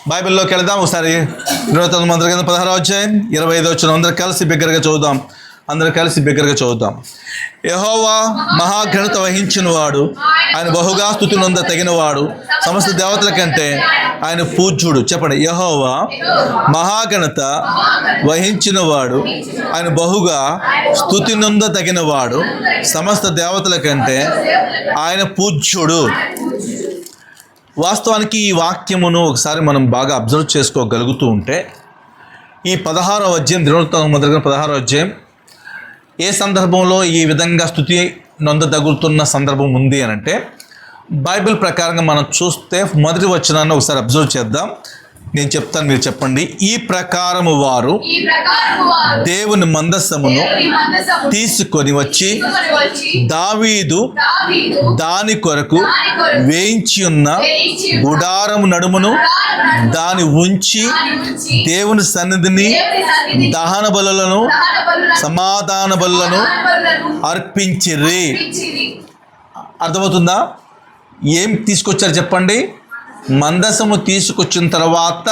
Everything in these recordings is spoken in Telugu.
బైబిల్లోకి వెళదాం ఒకసారి. 29 మంత్రుల కింద 16వ అధ్యాయం 25వ వచనం అందరూ కలిసి బిగ్గరగా చదువుదాం. యెహోవా మహాఘనత వహించిన వాడు, ఆయన బహుగా స్తుతి నొంద తగినవాడు, సమస్త దేవతల కంటే ఆయన పూజ్యుడు. చెప్పండి, యెహోవా మహాఘనత వహించిన వాడు, ఆయన బహుగా స్తుతి నొంద తగినవాడు, సమస్త దేవతల కంటే ఆయన పూజ్యుడు. వాస్తవానికి ఈ వాక్యమును ఒకసారి మనం బాగా అబ్జర్వ్ చేసుకోగలుగుతూ ఉంటే, ఈ 16వ అధ్యాయం 16వ అధ్యాయం ఏ సందర్భంలో ఈ విధంగా స్తుతి నొందదగులుతున్న సందర్భం ఉంది అని అంటే, బైబిల్ ప్రకారంగా మనం చూస్తే మొదటి వచనాన్ని ఒకసారి అబ్జర్వ్ చేద్దాం. నేను చెప్తాను, మీరు చెప్పండి. ఈ ప్రకారము వారు దేవుని మందసమును తీసుకొని వచ్చి దావీదు దాని కొరకు వేయించి ఉన్న గుడారము నడుమును దాని ఉంచి దేవుని సన్నిధిని దహన బలులను సమాధాన బలులను అర్పించిరి. అర్థమవుతుందా? ఏం తీసుకొచ్చారు చెప్పండి. మందసము తీసుకొచ్చిన తర్వాత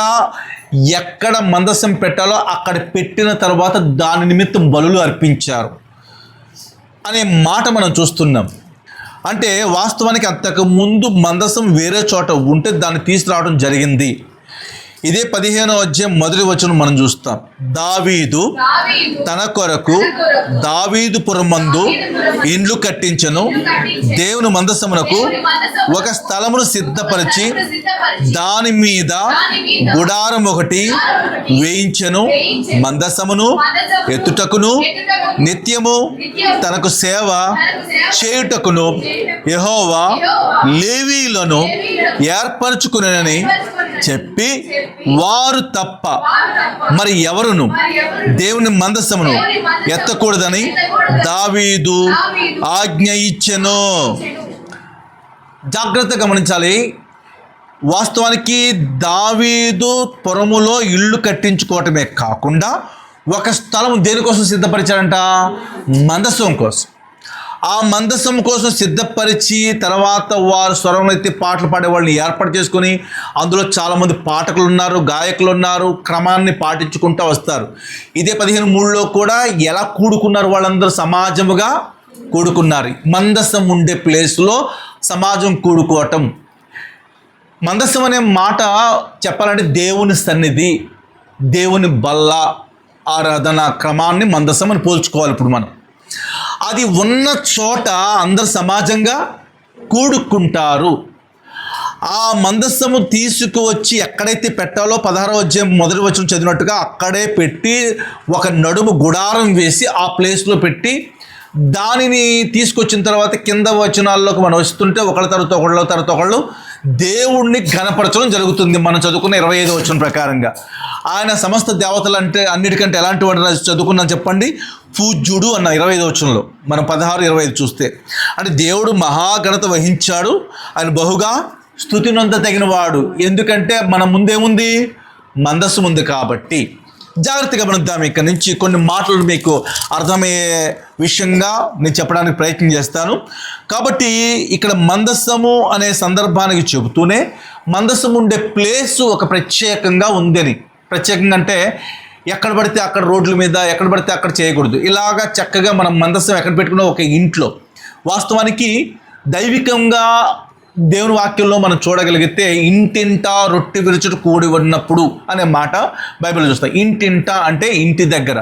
ఎక్కడ మందసం పెట్టాలో అక్కడ పెట్టిన తర్వాత దాని నిమిత్తం బలులు అర్పించారు అనే మాట మనం చూస్తున్నాం. అంటే వాస్తవానికి అంతకు ముందు మందసం వేరే చోట ఉంటే దాన్ని తీసుకురావడం జరిగింది. ఇదే 15వ అధ్యాయం మొదటి వచనం మనం చూస్తాం. దావీదు తన కొరకు దావీదుపురమందు ఇండ్లు కట్టించెను, దేవుని మందసమునకు ఒక స్థలమును సిద్ధపరిచి దాని మీద గుడారం ఒకటి వేయించెను. మందసమును ఎత్తుటకును నిత్యము తనకు సేవ చేయుటకును యెహోవా లేవీయులను ఏర్పరచుకునని చెప్పి, వారు తప్ప మరి ఎవరును దేవుని మందసమును ఎత్తకూడదని దావీదు ఆజ్ఞ ఇచ్చెను. జాగ్రత్తగా గమనించాలి. వాస్తవానికి దావీదు పురములో ఇల్లు కట్టించుకోవటమే కాకుండా ఒక స్థలం దేనికోసం సిద్ధపరిచాడంట? మందసం కోసం. ఆ మందసం కోసం సిద్ధపరిచి తర్వాత వారు స్వరం ఎత్తి పాటలు పాడే వాళ్ళని ఏర్పాటు చేసుకొని, అందులో చాలామంది పాఠకులు ఉన్నారు, గాయకులు ఉన్నారు, క్రమాన్ని పాటించుకుంటూ వస్తారు. ఇదే 15:3లో కూడా ఎలా కూడుకున్నారు? వాళ్ళందరూ సమాజముగా కూడుకున్నారు. మందసం ఉండే ప్లేస్లో సమాజం కూడుకోవటం. మందసం అనే మాట చెప్పాలంటే దేవుని సన్నిధి, దేవుని బల్ల, ఆరాధన క్రమాన్ని మందసం అని పోల్చుకోవాలి. ఇప్పుడు మనం అది ఉన్న చోట అందరు సమాజంగా కూడుకుంటారు. ఆ మందసము తీసుకువచ్చి ఎక్కడైతే పెట్టాలో 16వ అధ్యాయం మొదటి వచనం చదివినట్టుగా అక్కడే పెట్టి ఒక నడుము గుడారం వేసి ఆ ప్లేస్లో పెట్టి దానిని తీసుకొచ్చిన తర్వాత కింద వచనాల్లోకి మనం వస్తుంటే ఒకళ్ళ తర్వాత ఒకళ్ళు దేవుణ్ణి ఘనపరచడం జరుగుతుంది. మనం చదువుకున్న 25వ వచనం ప్రకారంగా ఆయన సమస్త దేవతలు అంటే అన్నిటికంటే ఎలాంటి వాడు చదువుకున్నాం చెప్పండి? పూజ్యుడు అన్న 25వ వచనంలో. మనం 16-25 చూస్తే అంటే దేవుడు మహాఘనత వహించాడు, ఆయన బహుగా స్తుతి నొంద తగిన వాడు. ఎందుకంటే మన ముందేముంది? మందస్సు ఉంది కాబట్టి. జాగ్రత్తగా గమనిద్దాం. ఇక్కడ నుంచి కొన్ని మాటలు మీకు అర్థమయ్యే విషయంగా నేను చెప్పడానికి ప్రయత్నం చేస్తాను. కాబట్టి ఇక్కడ మందసము అనే సందర్భానికి చెబుతూనే మందసం ఉండే ప్లేసు ఒక ప్రత్యేకంగా ఉందని. ప్రత్యేకంగా అంటే ఎక్కడ పడితే అక్కడ రోడ్ల మీద ఎక్కడ పడితే అక్కడ చేయకూడదు. ఇలాగా చక్కగా మనం మందసం ఎక్కడ పెట్టుకున్నా ఒక ఇంట్లో. వాస్తవానికి దైవికంగా దేవుని వాక్యంలో మనం చూడగలిగితే ఇంటింటా రొట్టె విరుచుట కూడి ఉన్నప్పుడు అనే మాట బైబిల్లో చూస్తాం. ఇంటింటా అంటే ఇంటి దగ్గర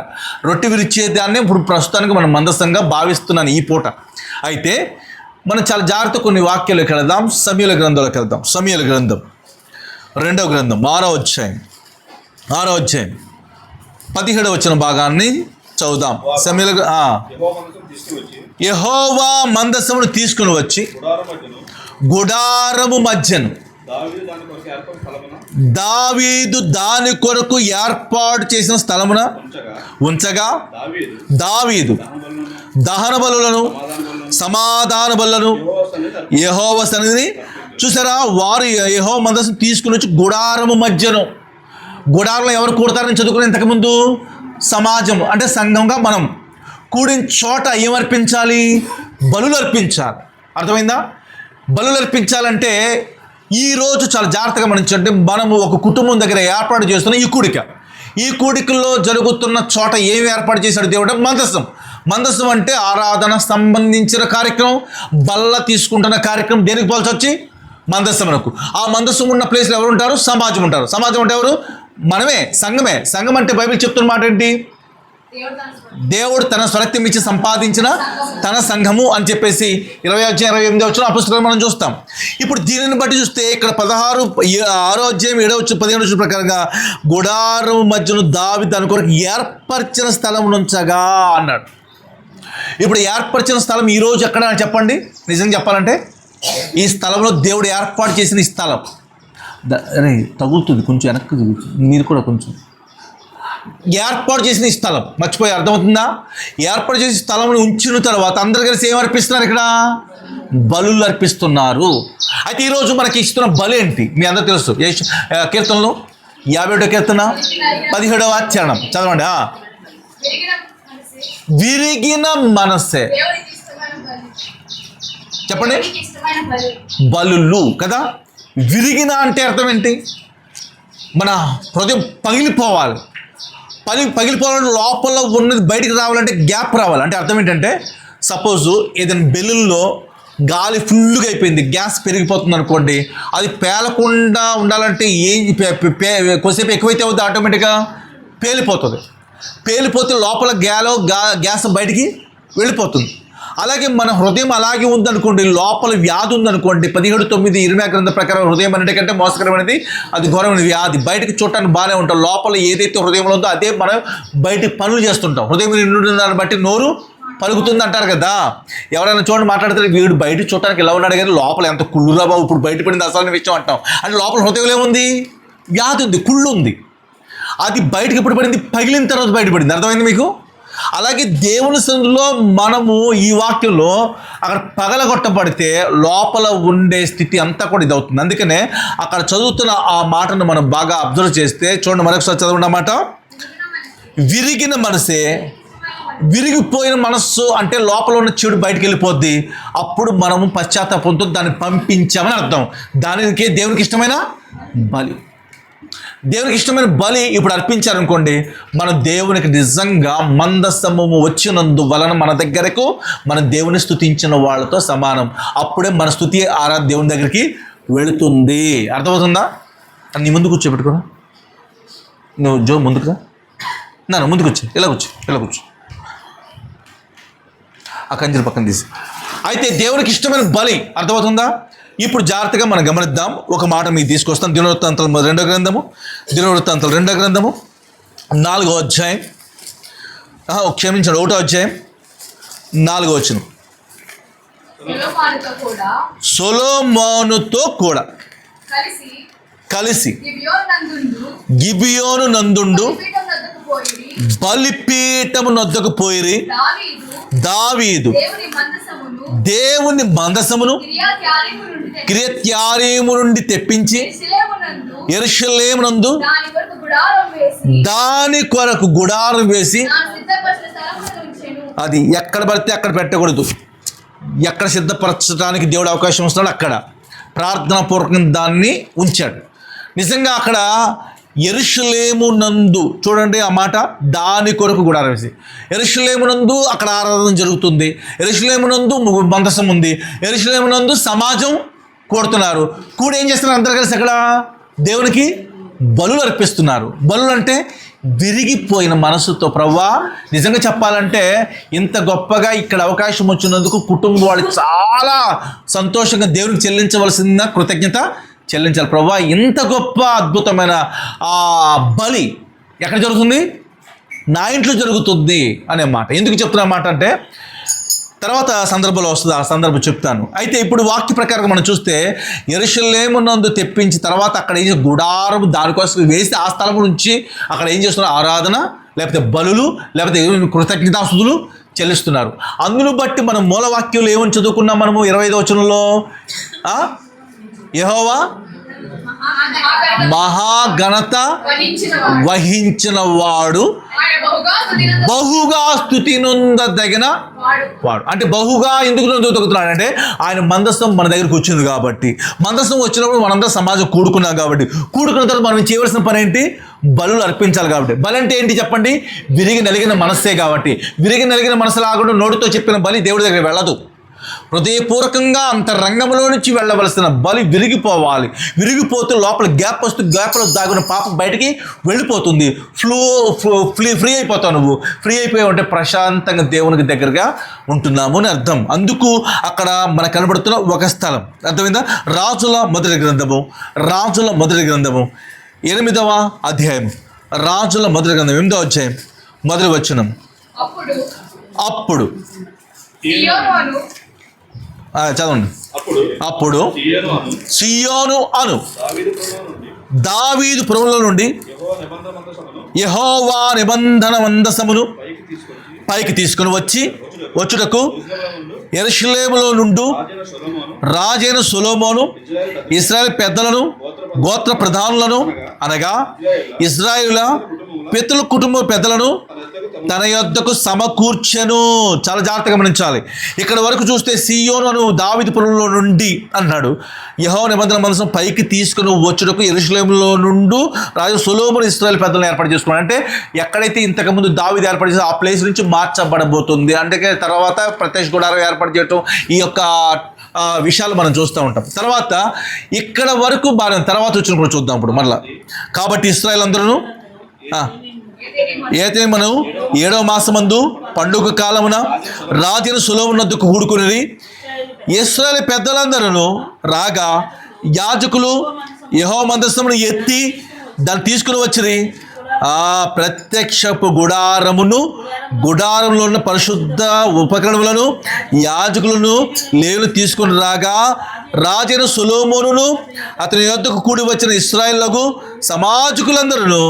రొట్టె విరిచేదాన్ని ఇప్పుడు ప్రస్తుతానికి మనం మందసంగా భావిస్తున్నాను ఈ పూట. అయితే మనం చాలా జాగ్రత్త కొన్ని వాక్యాలకు వెళదాం. సమూయేలు గ్రంథంలోకి వెళ్దాం. సమూయేలు గ్రంథం 2వ గ్రంథం 6వ అధ్యాయం 17వ వచన భాగాన్ని చదువుదాం. సమూయేలు యెహోవా మందసమును తీసుకుని వచ్చి గుడారము మధ్యను దావీదు దాని కొరకు ఏర్పాటు చేసిన స్థలమున ఉంచగా దావీదు దహన బలులను సమాధాన బలులను యెహోవా సన్నిధిని చూసారా. వారు యెహోవా మందసం తీసుకుని వచ్చి గుడారము మధ్యను. గుడారంలో ఎవరు కూడతారని చదువుకుని ఇంతకుముందు సమాజం అంటే సంఘంగా మనం కూడిన చోట ఏమర్పించాలి? బలులు అర్పించాలి. అర్థమైందా? బలులు అర్పించాలంటే ఈరోజు చాలా జాగ్రత్తగా మనం చూడండి, మనము ఒక కుటుంబం దగ్గర ఏర్పాటు చేస్తున్న ఈ కూడికల్లో జరుగుతున్న చోట ఏమి ఏర్పాటు చేశాడు దేవుడు? మందసం అంటే ఆరాధన సంబంధించిన కార్యక్రమం, బల్ల తీసుకుంటున్న కార్యక్రమం. దేనికి పోల్చి వచ్చి మందస్సమునకు. ఆ మందస్సం ఉన్న ప్లేస్లో ఎవరు ఉంటారు? సమాజం ఉంటారు. సమాజం అంటే ఎవరు? మనమే, సంఘం అంటే బైబిల్ చెప్తున్న మాట ఏంటి? దేవుడు తన స్వరక్తం ఇచ్చి సంపాదించిన తన సంఘము అని చెప్పేసి 20-28 ఆ పుస్తకాలు మనం చూస్తాం. ఇప్పుడు దీనిని బట్టి చూస్తే ఇక్కడ 6-7 ప్రకారంగా గుడారం మధ్యలో దావీదు దాని కొరకు ఏర్పరిచిన స్థలం నుంచగా అన్నాడు. ఇప్పుడు ఏర్పరిచిన స్థలం ఈరోజు ఎక్కడ చెప్పండి? నిజంగా చెప్పాలంటే ఈ స్థలంలో దేవుడు ఏర్పాటు చేసిన ఈ స్థలం అరే తగులుతుంది, కొంచెం వెనక్కి మీరు కూడా కొంచెం. ఏర్పాటు చేసిన ఈ స్థలం మర్చిపోయి, అర్థమవుతుందా? ఏర్పాటు చేసిన స్థలం ఉంచిన తర్వాత అందరు కలిసి ఏం అర్పిస్తున్నారు? ఇక్కడ బలులు అర్పిస్తున్నారు. అయితే ఈరోజు మనకి ఇస్తున్న బలి ఏంటి? మీ అందరూ తెలుసు. కీర్తనలు 51వ కీర్తన 17వ చరణం చదవండి. విరిగిన మనస్సే చెప్పండి. బలులు కదా. విరిగిన అంటే అర్థం ఏంటి? మన హృదయం పగిలిపోవాలి. పగిలిపోవాలంటే లోపల ఉన్నది బయటికి రావాలంటే గ్యాప్ రావాలి. అంటే అర్థం ఏంటంటే, సపోజు ఏదైనా బెలూన్లో గాలి ఫుల్గా అయిపోయింది, గ్యాస్ పెరిగిపోతుంది అనుకోండి, అది పేలకుండా ఉండాలంటే కొద్దిసేపు ఎక్కువైతే అవుతుంది, ఆటోమేటిక్గా పేలిపోతే లోపల గ్యాస్ బయటికి వెళ్ళిపోతుంది. అలాగే మన హృదయం అలాగే ఉందనుకోండి, లోపల వ్యాధి ఉందనుకోండి, 17:9 గ్రంథం ప్రకారం హృదయం అన్నిటికంటే మోసకరమైనది, అది ఘోరమైన వ్యాధి. బయటకు చూడటానికి బాగానే ఉంటాం, లోపల ఏదైతే హృదయంలో ఉందో అదే మనం బయటికి పనులు చేస్తుంటాం. హృదయం నిండున్న దాన్ని బట్టి నోరు పలుకుతుంది అంటారు కదా. ఎవరైనా చూడండి మాట్లాడితే వీడు బయట చూడటానికి ఎలా ఉన్నాడు కానీ లోపల ఎంత కుళ్ళురా బాబు, ఇప్పుడు బయటపడింది అసలు విషయం అంటాం. అంటే లోపల హృదయంలో ఏముంది? వ్యాధి ఉంది, కుళ్ళు ఉంది. అది బయటకు ఎప్పుడు పడింది? పగిలిన తర్వాత బయటపడింది. అర్థమైంది మీకు? అలాగే దేవుని సన్నిధిలో మనము ఈ వాక్యంలో అక్కడ పగలగొట్టబడితే లోపల ఉండే స్థితి అంతా కూడా ఇది అవుతుంది. అందుకనే అక్కడ చదువుతున్న ఆ మాటను మనం బాగా అబ్జర్వ్ చేస్తే చూడండి, మరొకసారి చదవండి అన్నమాట. విరిగిన మనసే, విరిగిపోయిన మనస్సు అంటే లోపల ఉన్న చెడు బయటకు వెళ్ళిపోద్ది. అప్పుడు మనము పశ్చాత్తాపంతో దాన్ని పంపించామని అర్థం. దానికి దేవునికి ఇష్టమైన బలి, దేవునికి ఇష్టమైన బలి ఇప్పుడు అర్పించారనుకోండి, మన దేవునికి నిజంగా మందస్సము వచ్చినందు వలన మన దగ్గరకు మన దేవుని స్తుతించిన వాళ్ళతో సమానం. అప్పుడే మన స్తుతి దేవుని దగ్గరికి వెళుతుంది. అర్థమవుతుందా? నీ ముందు కూర్చోబెట్టుకోరా, నువ్వు జో ముందుకురా, నన్ను ముందుకు వచ్చి ఇలా కూర్చో, ఆ కంచెల పక్కన తీసి. అయితే దేవునికి ఇష్టమైన బలి అర్థమవుతుందా? ఇప్పుడు జాగ్రత్తగా మనం గమనిద్దాం. ఒక మాట మీకు తీసుకొస్తాం. దినవృత్తాంతాలు 2వ గ్రంథము 4వ అధ్యాయం, క్షమించండి 1వ అధ్యాయం 4వ వచనం. సొలొమోనుతో కూడా కలిసి గిబియోను నందుండు బలిపీఠము నొద్దకు పోయిరి. దావీదు దేవుని మందసమును కిర్యత్యారీము నుండి తెప్పించి యెరూషలేము నందు దాని కొరకు గుడారం వేసి, అది ఎక్కడ పడితే అక్కడ పెట్టకూడదు. ఎక్కడ సిద్ధపరచడానికి దేవుడు అవకాశం ఇస్తున్నాడు అక్కడ ప్రార్థనాపూర్వకంగా దాన్ని ఉంచాడు. నిజంగా అక్కడ యెరూషలేము నందు చూడండి ఆ మాట, దాని కొరకు గుడారం వేసి. యెరూషలేము నందు అక్కడ ఆరాధన జరుగుతుంది, యెరూషలేము నందు మందసం ఉంది, యెరూషలేము నందు సమాజం కూడుతున్నారు. కూడా ఏం చేస్తున్నారు? అందరూ కలిసి అక్కడ దేవునికి బలులు అర్పిస్తున్నారు. బలులు అంటే విరిగిపోయిన మనసుతో. ప్రభువా, నిజంగా చెప్పాలంటే ఇంత గొప్పగా ఇక్కడ అవకాశం వచ్చినందుకు కుటుంబం వాళ్ళు చాలా సంతోషంగా దేవునికి చెల్లించవలసిన కృతజ్ఞత చెల్లించాలి. ప్రభువా, ఇంత గొప్ప అద్భుతమైన ఆ బలి ఎక్కడ జరుగుతుంది? నా ఇంట్లో జరుగుతుంది అనే మాట. ఎందుకు చెప్తున్నా మాట అంటే తర్వాత సందర్భంలో వస్తుంది, ఆ సందర్భం చెప్తాను. అయితే ఇప్పుడు వాక్య ప్రకారం మనం చూస్తే యెరూషలేము నందు తెప్పించి తర్వాత అక్కడ ఏం గుడారం దానికోసం వేసి ఆ స్థలం నుంచి అక్కడ ఏం చేస్తున్నారు? ఆరాధన, లేకపోతే బలులు, లేకపోతే కృతజ్ఞతాస్తుతులు చెల్లిస్తున్నారు. అందును బట్టి మనం మూలవాక్యంలో ఏమని చదువుకున్నాం మనము? 25వ వచనంలో యెహోవా మహాఘనత వహించిన వాడు బహుగా స్తుతి నొందదగిన వాడు. అంటే బహుగా ఎందుకు నొందుతున్నాడు అంటే ఆయన మందసం మన దగ్గరికి వచ్చింది కాబట్టి, మందసం వచ్చినప్పుడు మనందరం సమాజం కూడుకున్నాం కాబట్టి, కూడుకున్న తర్వాత మనం చేయవలసిన పని ఏంటి? బలులు అర్పించాలి కాబట్టి. బలి అంటే ఏంటి చెప్పండి? విరిగి నలిగిన మనస్సే కాబట్టి. విరిగి నలిగిన మనసు లాగా నోటితో చెప్పిన బలి దేవుడి దగ్గర వెళ్ళదు. హృదయపూర్వకంగా అంతరంగంలో నుంచి వెళ్ళవలసిన బలి విరిగిపోవాలి. విరిగిపోతూ లోపల గ్యాప్ వస్తూ గ్యాప్లో దాగున్న పాపం బయటికి వెళ్ళిపోతుంది. ఫ్రీ అయిపోతావు. నువ్వు ఫ్రీ అయిపోయావు అంటే ప్రశాంతంగా దేవునికి దగ్గరగా ఉంటున్నాము అని అర్థం. అందుకు అక్కడ మనకు కనబడుతున్న ఒక స్థలం అర్థమైందా? రాజుల మొదటి గ్రంథము 8వ అధ్యాయం. రాజుల మొదటి గ్రంథం 8వ అధ్యాయం మొదటి వచనం. అప్పుడు చదవండి. అప్పుడు సియోను అను దావీదు పురములో నుండి యెహోవా నిబంధన మందసమును పైకి తీసుకుని వచ్చుటకు యెరూషలేములో నుండి రాజైన సొలొమోను ఇశ్రాయేలు పెద్దలను గోత్ర ప్రధానులను అనగా ఇశ్రాయేలుల పితరుల కుటుంబ పెద్దలను తన యొద్దకు సమకూర్చెను. చాలా జాగ్రత్తగా గమనించాలి. ఇక్కడ వరకు చూస్తే సియోను అను దావీదు పురంలో నుండి అన్నాడు. యెహోవా నిబంధన మందసం పైకి తీసుకుని వచ్చుటకు యెరూషలేములో నుండి రాజు సొలొమోను ఇశ్రాయేలు పెద్దలను ఏర్పాటు చేసుకున్నాడు. అంటే ఎక్కడైతే ఇంతకుముందు దావీదు ఏర్పాటు చేసి ఆ ప్లేస్ నుంచి మార్చబడబోతుంది. అంటే తర్వాత ప్రత్యక్ష గుడారం ఏర్పాటు చేయటం, ఈ యొక్క విషయాలు మనం చూస్తూ ఉంటాం. తర్వాత ఇక్కడ వరకు బాగా తర్వాత వచ్చిన కూడా చూద్దాం ఇప్పుడు మళ్ళా. కాబట్టి ఇశ్రాయేలు అందరూ అయితే మనం 7వ మాసమందు పండుగ కాలమున రాజైన సొలొమోను వద్దకు కూడుకుని ఇశ్రాయేలు పెద్దలందరూ రాగా యాజకులు యెహోవా మందసమును ఎత్తి దాన్ని తీసుకుని వచ్చిరి. ఆ ప్రత్యక్షపు గుడారంలో ఉన్న పరిశుద్ధ ఉపకరణములను యాజకులను లేవులు తీసుకుని రాగా రాజైన సొలొమోనును అతని యొద్దకు కూడి వచ్చిన ఇశ్రాయేలుకు సమాజకులందరూ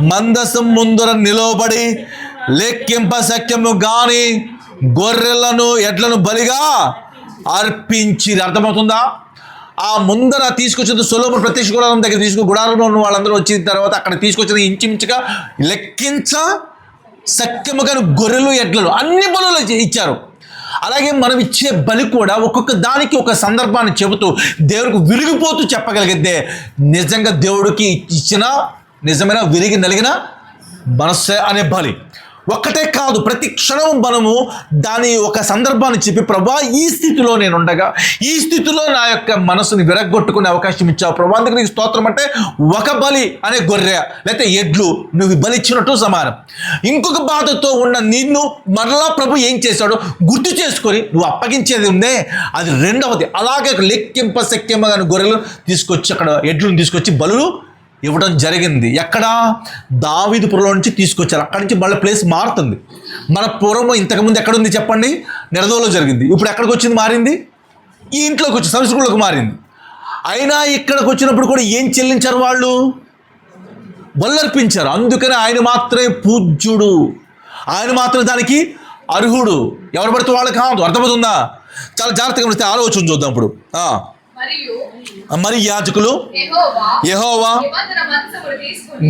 మందసం ముందర నిలవబడి లెక్కింప శక్యము గాని గొర్రెలను ఎడ్లను బలిగా అర్పించిరి. అర్థమవుతుందా? ఆ ముందర తీసుకొచ్చిన సొలొమోను ప్రత్యక్ష గుడారం దగ్గర గుడారంలో ఉన్న వాళ్ళందరూ వచ్చిన తర్వాత అక్కడ తీసుకొచ్చిన ఇంచుమించుగా లెక్కించ శక్యము కానీ గొర్రెలు ఎడ్లను అన్ని బలులు ఇచ్చారు. అలాగే మనం ఇచ్చే బలి కూడా ఒక్కొక్క దానికి ఒక సందర్భాన్ని చెబుతూ దేవుడికి విరిగిపోతూ చెప్పగలిగితే నిజంగా దేవుడికి ఇచ్చిన నిజమైన విరిగి నలిగిన మనస్సే అనే బలి. ఒక్కటే కాదు, ప్రతి క్షణం మనము దాని ఒక సందర్భాన్ని చెప్పి ప్రభా ఈ స్థితిలో నేను ఉండగా, ఈ స్థితిలో నా యొక్క మనసుని విరగొట్టుకునే అవకాశం ఇచ్చావు ప్రభా, అందుకు నీకు స్తోత్రం అంటే ఒక బలి అనే గొర్రె లేకపోతే ఎడ్లు నువ్వు బలి ఇచ్చినట్టు సమానం. ఇంకొక బాధతో ఉన్న నిన్ను మరలా ప్రభు ఏం చేశాడో గుర్తు చేసుకొని నువ్వు అప్పగించేది ఉందే అది రెండవది. అలాగే లెక్కింప శక్యమ అని గొర్రెలు తీసుకొచ్చి అక్కడ ఎడ్లను తీసుకొచ్చి బలులు ఇవ్వడం జరిగింది. ఎక్కడ? దావీదు పురంలో నుంచి తీసుకొచ్చారు. అక్కడి నుంచి మళ్ళీ ప్లేస్ మారుతుంది. మన పూర్వం ఇంతకుముందు ఎక్కడుంది చెప్పండి? నిడదవలో జరిగింది. ఇప్పుడు ఎక్కడికి వచ్చింది? మారింది ఈ ఇంట్లోకి వచ్చి సంస్కృతిలోకి మారింది. అయినా ఇక్కడికి వచ్చినప్పుడు కూడా ఏం చెల్లించారు? వాళ్ళు బల్లర్పించారు. అందుకని ఆయన మాత్రమే పూజ్యుడు, ఆయన మాత్రమే దానికి అర్హుడు. ఎవరు పడితే వాళ్ళు కాదు. అర్థమవుతుందా? చాలా జాగ్రత్తగా గమనిస్తే ఆలోచన చూద్దాం ఇప్పుడు. మరి యాజకులు యెహోవా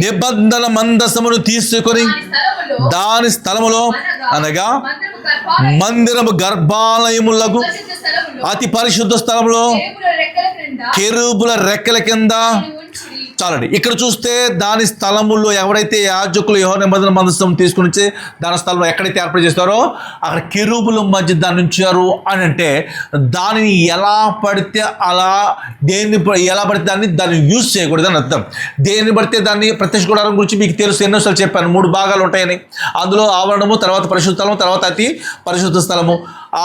నిబంధన మందసమును తీసుకొని దాని స్థలములో అనగా మందిరము గర్భాలయములకు అతి పరిశుద్ధ స్థలంలో కెరూబుల రెక్కల కింద చాలండి. ఇక్కడ చూస్తే దాని స్థలములో ఎవరైతే యాజకులు యెహోవా నిబంధన మందసం తీసుకుని వచ్చి దాని స్థలంలో ఎక్కడైతే ఏర్పాటు చేస్తారో అక్కడ కెరూబుల మధ్య దాన్ని ఉంచారు అని అంటే దానిని ఎలా పడితే అలా ఎలా పడితే దాన్ని యూజ్ చేయకూడదు అని అర్థం. దేన్ని పడితే దాన్ని ప్రత్యక్ష గుడారం గురించి మీకు తెలుసు, ఎన్నోసార్లు చెప్పాను. 3 భాగాలు ఉంటాయని. అందులో ఆవరణము, తర్వాత పరిశుద్ధ స్థలము, తర్వాత అతి పరిశుద్ధ స్థలము.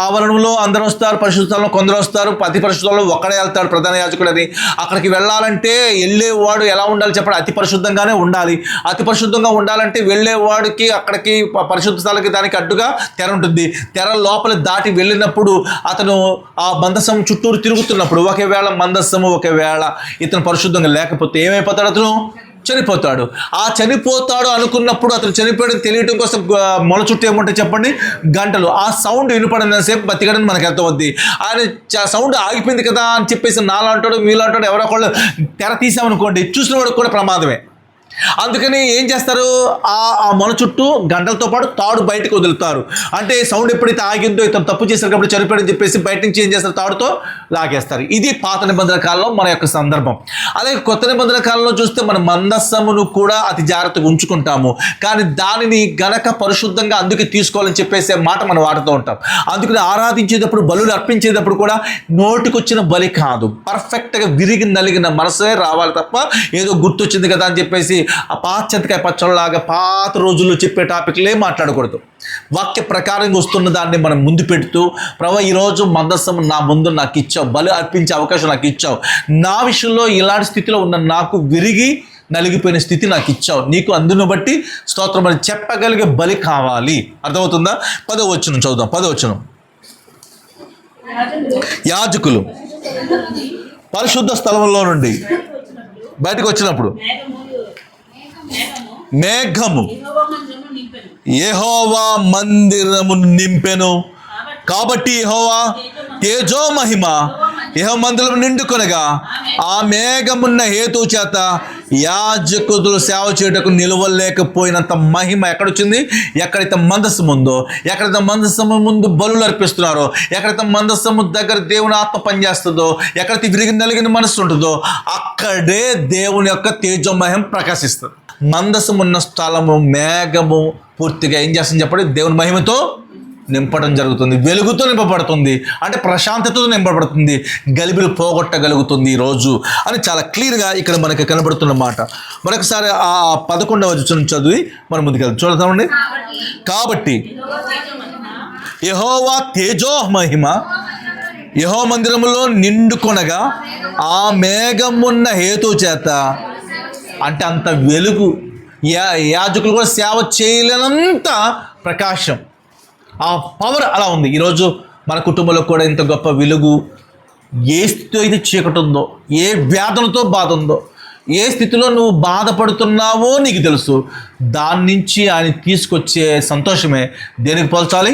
ఆవరణంలో అందరూ వస్తారు, పరిశుద్ధ స్థలంలో కొందరు వస్తారు, అతి పరిశుద్ధంలో ఒక్కడే వెళ్తాడు ప్రధాన యాజకుడు అని. అక్కడికి వెళ్ళాలంటే వెళ్ళేవాడు ఎలా ఉండాలి చెప్పండి? అతి పరిశుద్ధంగానే ఉండాలి. అతి పరిశుద్ధంగా ఉండాలంటే వెళ్ళేవాడికి అక్కడికి పరిశుద్ధ స్థలానికి దానికి అడ్డుగా తెర ఉంటుంది. తెర లోపల దాటి వెళ్ళినప్పుడు అతను ఆ మందసం చుట్టూరు తిరుగుతున్నప్పుడు ఒకవేళ మందస్సము ఒకవేళ ఇతను పరిశుద్ధంగా లేకపోతే ఏమైపోతాడు? అతను చనిపోతాడు. ఆ చనిపోతాడు అనుకున్నప్పుడు అతను చనిపోయాడు తెలియటం కోసం మొల చుట్టూ ఏముంటాయి చెప్పండి, గంటలు. ఆ సౌండ్ వినపడినంతసేపు బతికడని మనకు అర్థమవుద్ది. ఆయన సౌండ్ ఆగిపోయింది కదా అని చెప్పేసి నాలంటాడు మీలాంటాడు ఎవరో ఒకళ్ళు తెర తీసామనుకోండి, చూసిన వాడికి కూడా ప్రమాదమే. అందుకని ఏం చేస్తారు, ఆ మొన చుట్టూ గంటలతో పాటు తాడు బయటకు వదులుతారు. అంటే సౌండ్ ఎప్పుడైతే ఆగిందో ఇతను తప్పు చేశారు కాబట్టి చనిపోయాడని చెప్పేసి బయట నుంచి ఏం చేస్తారు, తాడుతో లాగేస్తారు. ఇది పాత నిబంధన కాలంలో మన యొక్క సందర్భం. అలాగే కొత్త నిబంధన కాలంలో చూస్తే మన మందస్సమును కూడా అతి జాగ్రత్తగా ఉంచుకుంటాము, కానీ దానిని గనక పరిశుద్ధంగా అందుకే తీసుకోవాలని చెప్పేసే మాట మనం వాడుతూ ఉంటాం. అందుకని ఆరాధించేటప్పుడు బలులు అర్పించేటప్పుడు కూడా నోటికొచ్చిన బలి కాదు, పర్ఫెక్ట్గా విరిగి నలిగిన మనసే రావాలి తప్ప ఏదో గుర్తొచ్చింది కదా అని చెప్పేసి ఆ పాశ్చాత్య పచ్చళ్ళలాగా పాత రోజుల్లో చెప్పే టాపిక్లే మాట్లాడకూడదు. వాక్య ప్రకారంగా వస్తున్న దాన్ని మనం ముందు పెడుతూ, ప్రభు ఈరోజు మందస్సం నా ముందు నాకు ఇచ్చావు, బలి అర్పించే అవకాశం నాకు ఇచ్చావు, నా విషయంలో ఇలాంటి స్థితిలో ఉన్న నాకు విరిగి నలిగిపోయిన స్థితి నాకు ఇచ్చావు, నీకు అందును బట్టి స్తోత్రం అని చెప్పగలిగే బలి కావాలి. అర్థమవుతుందా? 10వ వచనం చదువుదాం. 10వ వచనం, యాజకులు పరిశుద్ధ స్థలంలో నుండి బయటకు వచ్చినప్పుడు మేఘము యెహోవా మందిరము నింపెను. కాబట్టి యెహోవా తేజో మహిమ యెహోవా మందిరం నిండుకొనగా ఆ మేఘమున్న హేతు చేత యాజకులు సేవ చేయటకు నిలవలేకపోయినంత మహిమ ఎక్కడొచ్చింది? ఎక్కడైతే మందస్సము ఉందో, ఎక్కడైతే మందస్సము ముందు బలులు అర్పిస్తున్నారో, ఎక్కడైతే మందస్సము దగ్గర దేవుని ఆత్మ పనిచేస్తుందో, ఎక్కడైతే విరిగి నలిగిన మనస్సు ఉంటుందో అక్కడే దేవుని యొక్క తేజోమహిమ ప్రకాశిస్తుంది. మందస్సము ఉన్న స్థలము మేఘము పూర్తిగా ఏం చేస్తుంది చెప్పండి, దేవుని మహిమతో నింపడం జరుగుతుంది, వెలుగుతో నింపబడుతుంది, అంటే ప్రశాంతతతో నింపబడుతుంది, గలిబిలు పోగొట్టగలుగుతుంది ఈరోజు అని చాలా క్లియర్గా ఇక్కడ మనకి కనబడుతున్న మాట. మరొకసారి ఆ 11వ వచనం చదివి మనం ముందుకెళ్తాం. చూడతామండి. కాబట్టి యెహోవా తేజో మహిమ యెహోవా మందిరములో నిండుకొనగా ఆ మేఘమున్న హేతు చేత, అంటే అంత వెలుగు, యాజకులు కూడా సేవ చేయలేనంత ప్రకాశం, ఆ పవర్ అలా ఉంది. ఈరోజు మన కుటుంబంలో కూడా ఇంత గొప్ప వెలుగు, ఏ స్థితిలో అయితే చీకటి ఉందో, ఏ వ్యాధులతో బాధ ఉందో, ఏ స్థితిలో నువ్వు బాధపడుతున్నావో నీకు తెలుసు. దాని నుంచి ఆయన తీసుకొచ్చే సంతోషమే దేనికి పోల్చాలి?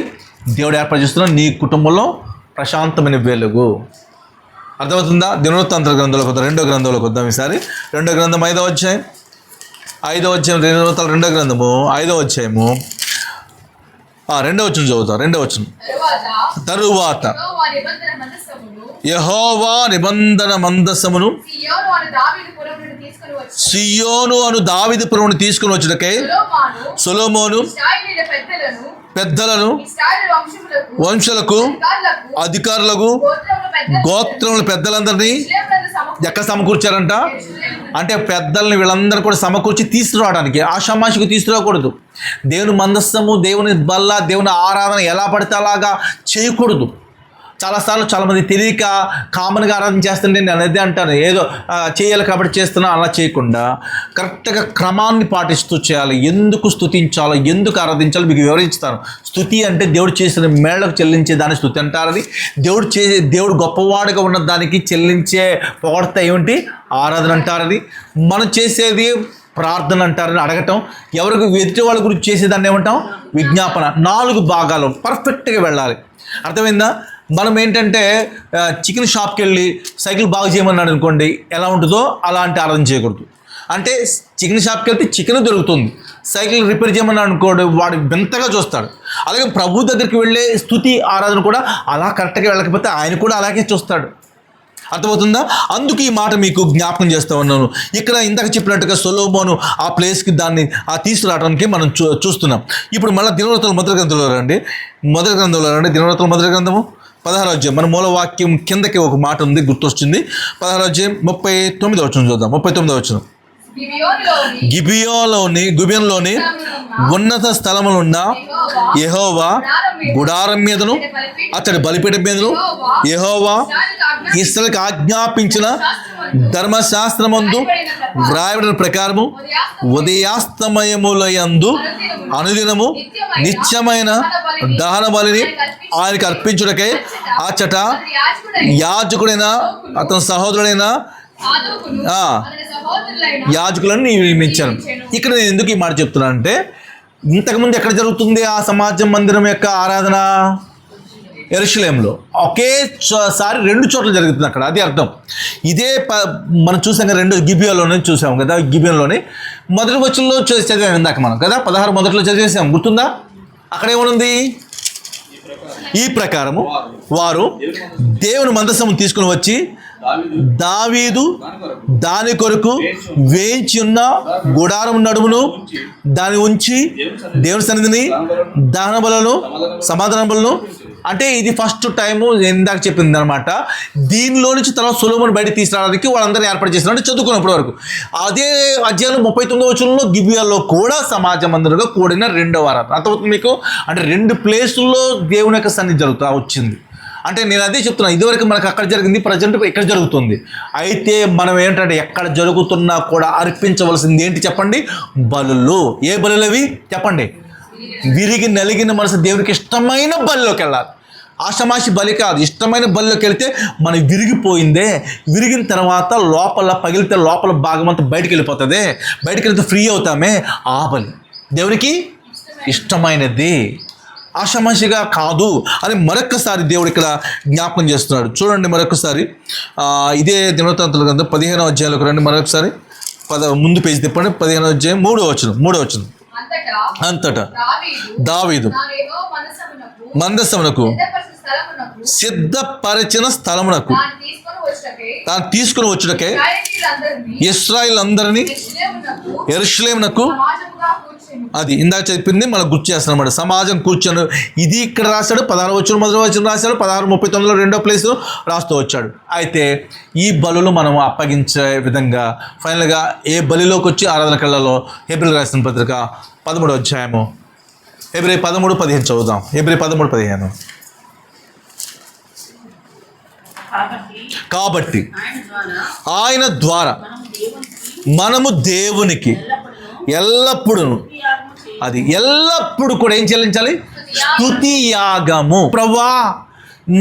దేవుడు ఏర్పాటు చేస్తున్న నీ కుటుంబంలో ప్రశాంతమైన వెలుగు. అర్థమవుతుందా? దినవృత్తాంతర గ్రంథంలోకి వద్దాం, 2వ గ్రంథంలోకి వద్దాం. ఈసారి 2వ గ్రంథం 5వ అధ్యాయం, 5వ అధ్యాయం, దినవృత్తాంత 2వ గ్రంథము 5వ అధ్యాయము 2వ వచనం చదువుతాం. 2వ వచనం, తరువాత యెహోవా నిబంధన మందసమును సియోను అను దావీదుపురమును తీసుకుని వచ్చుటకై సొలొమోను పెద్దలను, వంశులకు, అధికారులకు, గోత్రముల పెద్దలందరినీ ఎక్కడ సమకూర్చారంట? అంటే పెద్దల్ని వీళ్ళందరూ కూడా సమకూర్చి తీసుకురావడానికి. ఆషామాషికి తీసుకురాకూడదు. దేవుని మందస్సము, దేవుని బల్ల, దేవుని ఆరాధన ఎలా పడితే అలాగా చేయకూడదు. చాలాసార్లు చాలామంది తెలియక కామన్గా ఆరాధన చేస్తుంటే నేను అదే అంటాను, ఏదో చేయాలి కాబట్టి చేస్తున్నా, అలా చేయకుండా కరెక్ట్గా క్రమాన్ని పాటిస్తూ చేయాలి. ఎందుకు స్తుతించాలో, ఎందుకు ఆరాధించాలో మీకు వివరిస్తాను. స్తుతి అంటే దేవుడు చేసిన మేళ్లకు చెల్లించే దాన్ని స్తుతి అంటారని, దేవుడు గొప్పవాడుగా ఉన్న దానికి చెల్లించే పొగడ్త ఏమిటి? ఆరాధన అంటారని. మనం చేసేది ప్రార్థన అంటారని, అడగటం. ఎవరికి ఎదుటి వాళ్ళ గురించి చేసేదాన్ని ఏమంటాం? విజ్ఞాపన. 4 భాగాలు పర్ఫెక్ట్గా వెళ్ళాలి. అర్థమైందా? మనం ఏంటంటే చికెన్ షాప్కి వెళ్ళి సైకిల్ బాగు చేయమన్నాడు అనుకోండి, ఎలా ఉంటుందో అలాంటి ఆరాధన చేయకూడదు. అంటే చికెన్ షాప్కి వెళ్తే చికెన్ దొరుకుతుంది, సైకిల్ రిపేర్ చేయమన్నాడు అనుకోండి, వాడు వింతగా చూస్తాడు. అలాగే ప్రభు దగ్గరికి వెళ్ళే స్తుతి ఆరాధన కూడా అలా కరెక్ట్గా వెళ్ళకపోతే ఆయన కూడా అలాగే చూస్తాడు. అర్థమవుతుందా? అందుకు ఈ మాట మీకు జ్ఞాపకం చేస్తూ ఉన్నాను. ఇక్కడ ఇందాక చెప్పినట్టుగా సొలొమోను ఆ ప్లేస్కి దాన్ని తీసుకురావడానికి మనం చూస్తున్నాం. ఇప్పుడు మళ్ళీ దినవృత్తాల మొదటి గ్రంథంలో రండి. దినవృత్తాల మొదటి గ్రంథము 16వ అధ్యాయం. మన మూలవాక్యం కిందకి ఒక మాట ఉంది, గుర్తొచ్చింది. 16వ అధ్యాయం 39వ వచనం చూద్దాం. 39వ వచనం, గిబియోనులోని ఉన్నత స్థలములున్న యెహోవా గుడారం మీదను అతడి బలిపీఠం మీదను యెహోవా ఇశ్రాయేలుకు ఆజ్ఞాపించిన ధర్మశాస్త్రమందు వ్రాయబడిన ప్రకారము ఉదయాస్తమయములయందు అనుదినము నిత్యమైన దహన బలిని ఆయనకు అర్పించుటకై అచ్చట యాజకుడైన అతని సహోదరుడైన ఆ, యాజకులను నియమించాను. ఇక్కడ నేను ఎందుకు ఈ మాట చెప్తున్నాను అంటే, ఇంతకుముందు ఎక్కడ జరుగుతుంది ఆ సమాజ మందిరం యొక్క ఆరాధన? యెరూషలేములో. ఒకేసారి 2 చోట్ల జరుగుతుంది అక్కడ. అది అర్థం. ఇదే మనం చూసాం కదా, 2 గిబియోలోనే చూసాం కదా. గిబియోలోని మొదటి వచనంలో చదివాం ఇందాక మనం కదా, 16 మొదట్లో చదివేసాం, గుర్తుందా? అక్కడ ఏమనుంది? ఈ ప్రకారము వారు దేవుని మందసము తీసుకుని వచ్చి దావీదు దాని కొరకు వేయించి ఉన్న గుడారం నడుమును దాని ఉంచి దేవుని సన్నిధిని దహన బలులను సమాధాన బలులను, అంటే ఇది ఫస్ట్ టైము ఇందాక చెప్పింది అనమాట. దీనిలో నుంచి తర్వాత సొలొమోను బయట తీసుకురావడానికి వాళ్ళందరూ ఏర్పాటు చేసినట్టు చదువుకున్నప్పటి వరకు. అదే అధ్యాయంలో 39వ వచనంలో గిబియాలో కూడా సమాజ మందిరంగా కూడిన 2వ ఆరాధన. అర్థమవుతుంది మీకు? అంటే 2 ప్లేసుల్లో దేవుని యొక్క సన్నిధి జరుగుతూ వచ్చింది. అంటే నేను అదే చెప్తున్నాను, ఇదివరకు మనకు అక్కడ జరిగింది, ప్రజెంట్ ఇక్కడ జరుగుతుంది. అయితే మనం ఏంటంటే ఎక్కడ జరుగుతున్నా కూడా అర్పించవలసింది ఏంటి చెప్పండి? బలులు. ఏ బలులు అవి చెప్పండి? విరిగి నలిగిన మనసు దేవునికి ఇష్టమైన బలిలోకి వెళ్ళాలి. ఆషమాషి బలి కాదు, ఇష్టమైన బలిలోకి వెళ్తే మనం విరిగిపోయిందే, విరిగిన తర్వాత లోపల పగిలితే లోపల భాగం అంతా బయటికి వెళ్ళిపోతుంది, బయటికి వెళ్తే ఫ్రీ అవుతామే, ఆ బలి దేవునికి ఇష్టమైనది, ఆషమాషిగా కాదు అని మరొక్కసారి దేవుడు ఇక్కడ జ్ఞాపకం చేస్తున్నాడు. చూడండి మరొకసారి ఇదే దినవృత్తాంతాల గ్రంథం 15వ అధ్యాయంలోకి రండి. మరొకసారి ముందు పేజీ తిప్పండి. 15వ అధ్యాయం 3వ వచనం. అంతటా దావీదు మందసమునకు సిద్ధపరిచిన స్థలమునకు తాను తీసుకుని వచ్చుటకే ఇశ్రాయేలు అందరినీ యెరూషలేమునకు, అది ఇందాక చెప్పింది మనం గుర్తు చేస్తాం అన్నమాట. సమాజం కూర్చొని ఇది ఇక్కడ రాశాడు, 16వ వచనం మొదటి వచనం రాశాడు, 16:39లో 2వ ప్లేస్ రాస్తూ వచ్చాడు. అయితే ఈ బలులు మనం అప్పగించే విధంగా ఫైనల్గా ఏ బలిలోకి వచ్చి ఆరాధనకి వెళ్ళాలో హెబ్రీయులకు రాసిన పత్రిక 13వ అధ్యాయము హెబ్రీ 13:15 చదువుదాం. హెబ్రీ 13:15. కాబట్టి ఆయన ద్వారా మనము దేవునికి ఎల్లప్పుడూ, అది ఎల్లప్పుడు కూడా ఏం చెల్లించాలి? స్తుతి యాగము. ప్రభా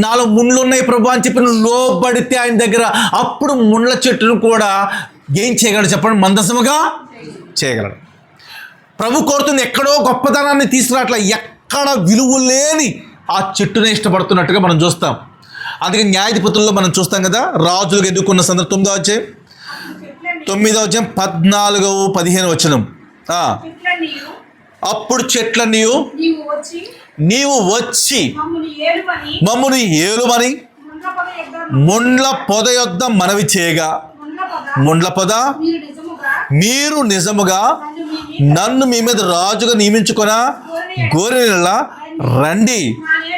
నాలో ముండ్లు ఉన్నాయి ప్రభా అని చెప్పి నువ్వు లోబడితే ఆయన దగ్గర, అప్పుడు ముండ్ల చెట్టును కూడా ఏం చేయగలడు చెప్పండి? మందసముగా చేయగలడు. ప్రభు కోరుతుంది ఎక్కడో గొప్పతనాన్ని తీసుకురాట్లా, ఎక్కడ విలువ లేని ఆ చెట్టునే ఇష్టపడుతున్నట్టుగా మనం చూస్తాం. అందుకే న్యాయాధిపతుల్లో మనం చూస్తాం కదా, రాజులకు ఎన్నుకున్న సందర్భం 9వ అధ్యాయం 14-15 వచనం. అప్పుడు చెట్ల నీవు వచ్చి మమ్ముని ఏలుమని ముండ్ల పొద యొద్ద మనవి చేయగా, ముండ్ల పొద మీరు నిజముగా నన్ను మీ మీద రాజుగా నియమించుకొన గోరినలా రండి,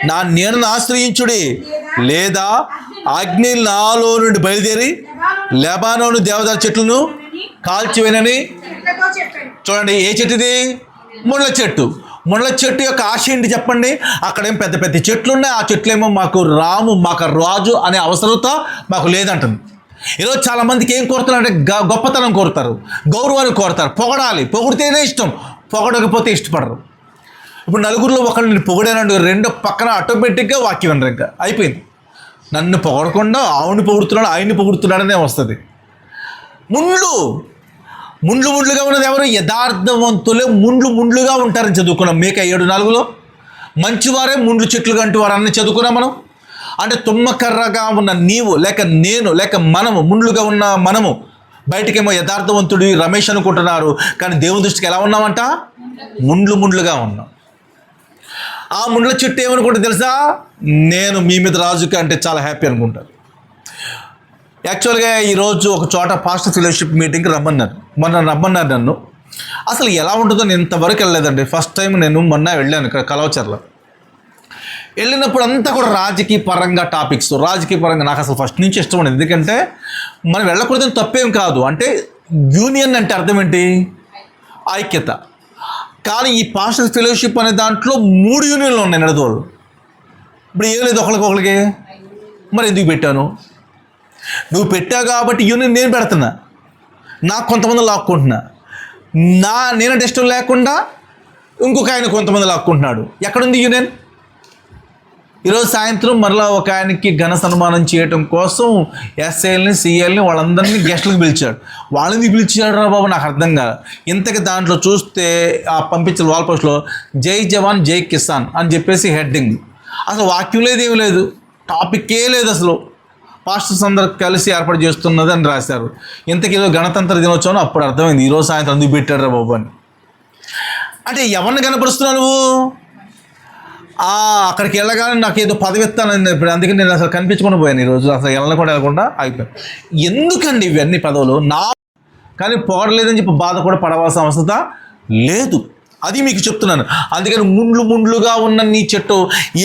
నా నీడను ఆశ్రయించుడి, లేదా అగ్ని నాలో నుండి బయలుదేరి లెబానోను దేవదారు చెట్లను కాల్చివేనని. చూడండి, ఏ చెట్టు ఇది? ముళ్ళ చెట్టు. ముళ్ళ చెట్టు యొక్క ఆశ ఏంటి చెప్పండి? అక్కడేం పెద్ద పెద్ద చెట్లు ఉన్నాయి, ఆ చెట్లేమో మాకు రాజు అనే అవసరత మాకు లేదంటుంది. ఈరోజు చాలామందికి ఏం కోరుతున్నారంటే గొప్పతనం కోరుతారు, గౌరవాన్ని కోరుతారు, పొగడాలి, పొగిడితేనే ఇష్టం, పొగడకపోతే ఇష్టపడరు. ఇప్పుడు నలుగురిలో ఒకరిని పొగిడానండి, రెండో పక్కన ఆటోమేటిక్గా వాక్యం అనరు, ఇంకా అయిపోయింది. నన్ను పొగడకుండా ఆవుని పొగుడుతున్నాడు, ఆయన్ని పొగుడుతున్నాడనే వస్తుంది. ముండ్లుగా ఉన్నది ఎవరు? యథార్థవంతులే ముండ్లుగా ఉంటారని చదువుకున్నాం. మేక 7:4లో మంచివారే ముండ్లు చెట్లుగా అంటూ వారు అన్నీ చదువుకున్నాం మనం. అంటే తుమ్మకర్రగా ఉన్న నీవు లేక నేను లేక మనము, ముండ్లుగా ఉన్న మనము, బయటకేమో యథార్థవంతుడు రమేష్ అనుకుంటున్నారు, కానీ దేవుని దృష్టికి ఎలా ఉన్నామంట? ముండ్లుగా ఉన్నాం. ఆ ముండ్ల చెట్టు ఏమనుకుంటే తెలుసా? నేను మీ మీద రాజుకి అంటే చాలా హ్యాపీ అనుకుంటారు. యాక్చువల్గా ఈరోజు ఒక చోట పాస్టర్ ఫెలోషిప్ మీటింగ్కి రమ్మన్నారు నన్ను. అసలు ఎలా ఉంటుందో నేను ఇంతవరకు వెళ్ళలేదండి. ఫస్ట్ టైం నేను మొన్న వెళ్ళాను ఇక్కడ కలవచర్లో. వెళ్ళినప్పుడు అంతా కూడా రాజకీయ పరంగా టాపిక్స్, రాజకీయ పరంగా నాకు అసలు ఫస్ట్ నుంచి ఇష్టం ఉండదు. ఎందుకంటే మనం వెళ్ళకూడదని తప్పేం కాదు. అంటే యూనియన్ అంటే అర్థం ఏంటి? ఐక్యత. కానీ ఈ పాస్టర్ ఫెలోషిప్ అనే దాంట్లో 3 యూనియన్లు ఉన్నాయి నడదోళ్ళు. ఇప్పుడు ఏం లేదు ఒకరికి. మరి ఎందుకు పెట్టాను? నువ్వు పెట్టావు కాబట్టి యూనియన్ నేను పెడుతున్నా, నాకు కొంతమంది లాక్కుంటున్నా, నేనంటే ఇష్టం లేకుండా ఇంకొక ఆయన కొంతమంది లాక్కుంటున్నాడు. ఎక్కడుంది యూనియన్? ఈరోజు సాయంత్రం మరలా ఒక ఆయనకి ఘన సన్మానం చేయటం కోసం ఎస్ఐల్ని సిఐల్ని వాళ్ళందరినీ గెస్టులకు పిలిచాడు. వాళ్ళని పిలిచాడు రా బాబు, నాకు అర్థం కాదు. ఇంతకి దాంట్లో చూస్తే ఆ పంపించిన వాల్ పోస్ట్లో జై జవాన్ జై కిసాన్ అని చెప్పేసి హెడ్డింగ్. అసలు వాక్యం లేదు, ఏమి లేదు, టాపిక్కే లేదు అసలు. పాస్టర్స్ అందరు కలిసి ఏర్పాటు చేస్తున్నది అని రాశారు. ఇంతకీ ఈరోజు గణతంత్ర దినోత్సవం, అప్పుడు అర్థమైంది ఈరోజు సాయంత్రం అందుకు పెట్టాడు రా బాబు అని. అంటే ఎవరిని కనపరుస్తున్నావు నువ్వు? అక్కడికి వెళ్ళగానే నాకు ఏదో పదవి ఇస్తానని ఇప్పుడు, అందుకని నేను అసలు కనిపించకుండా పోయాను ఈరోజు, అసలు వెళ్ళకుండా అయిపోయాను. ఎందుకండి ఇవన్నీ పదవులు? కానీ పోవడలేదని చెప్పి బాధ కూడా పడవలసిన అవసరం లేదు, అది మీకు చెప్తున్నాను. అందుకని ముండ్లుగా ఉన్న నీ చెట్టు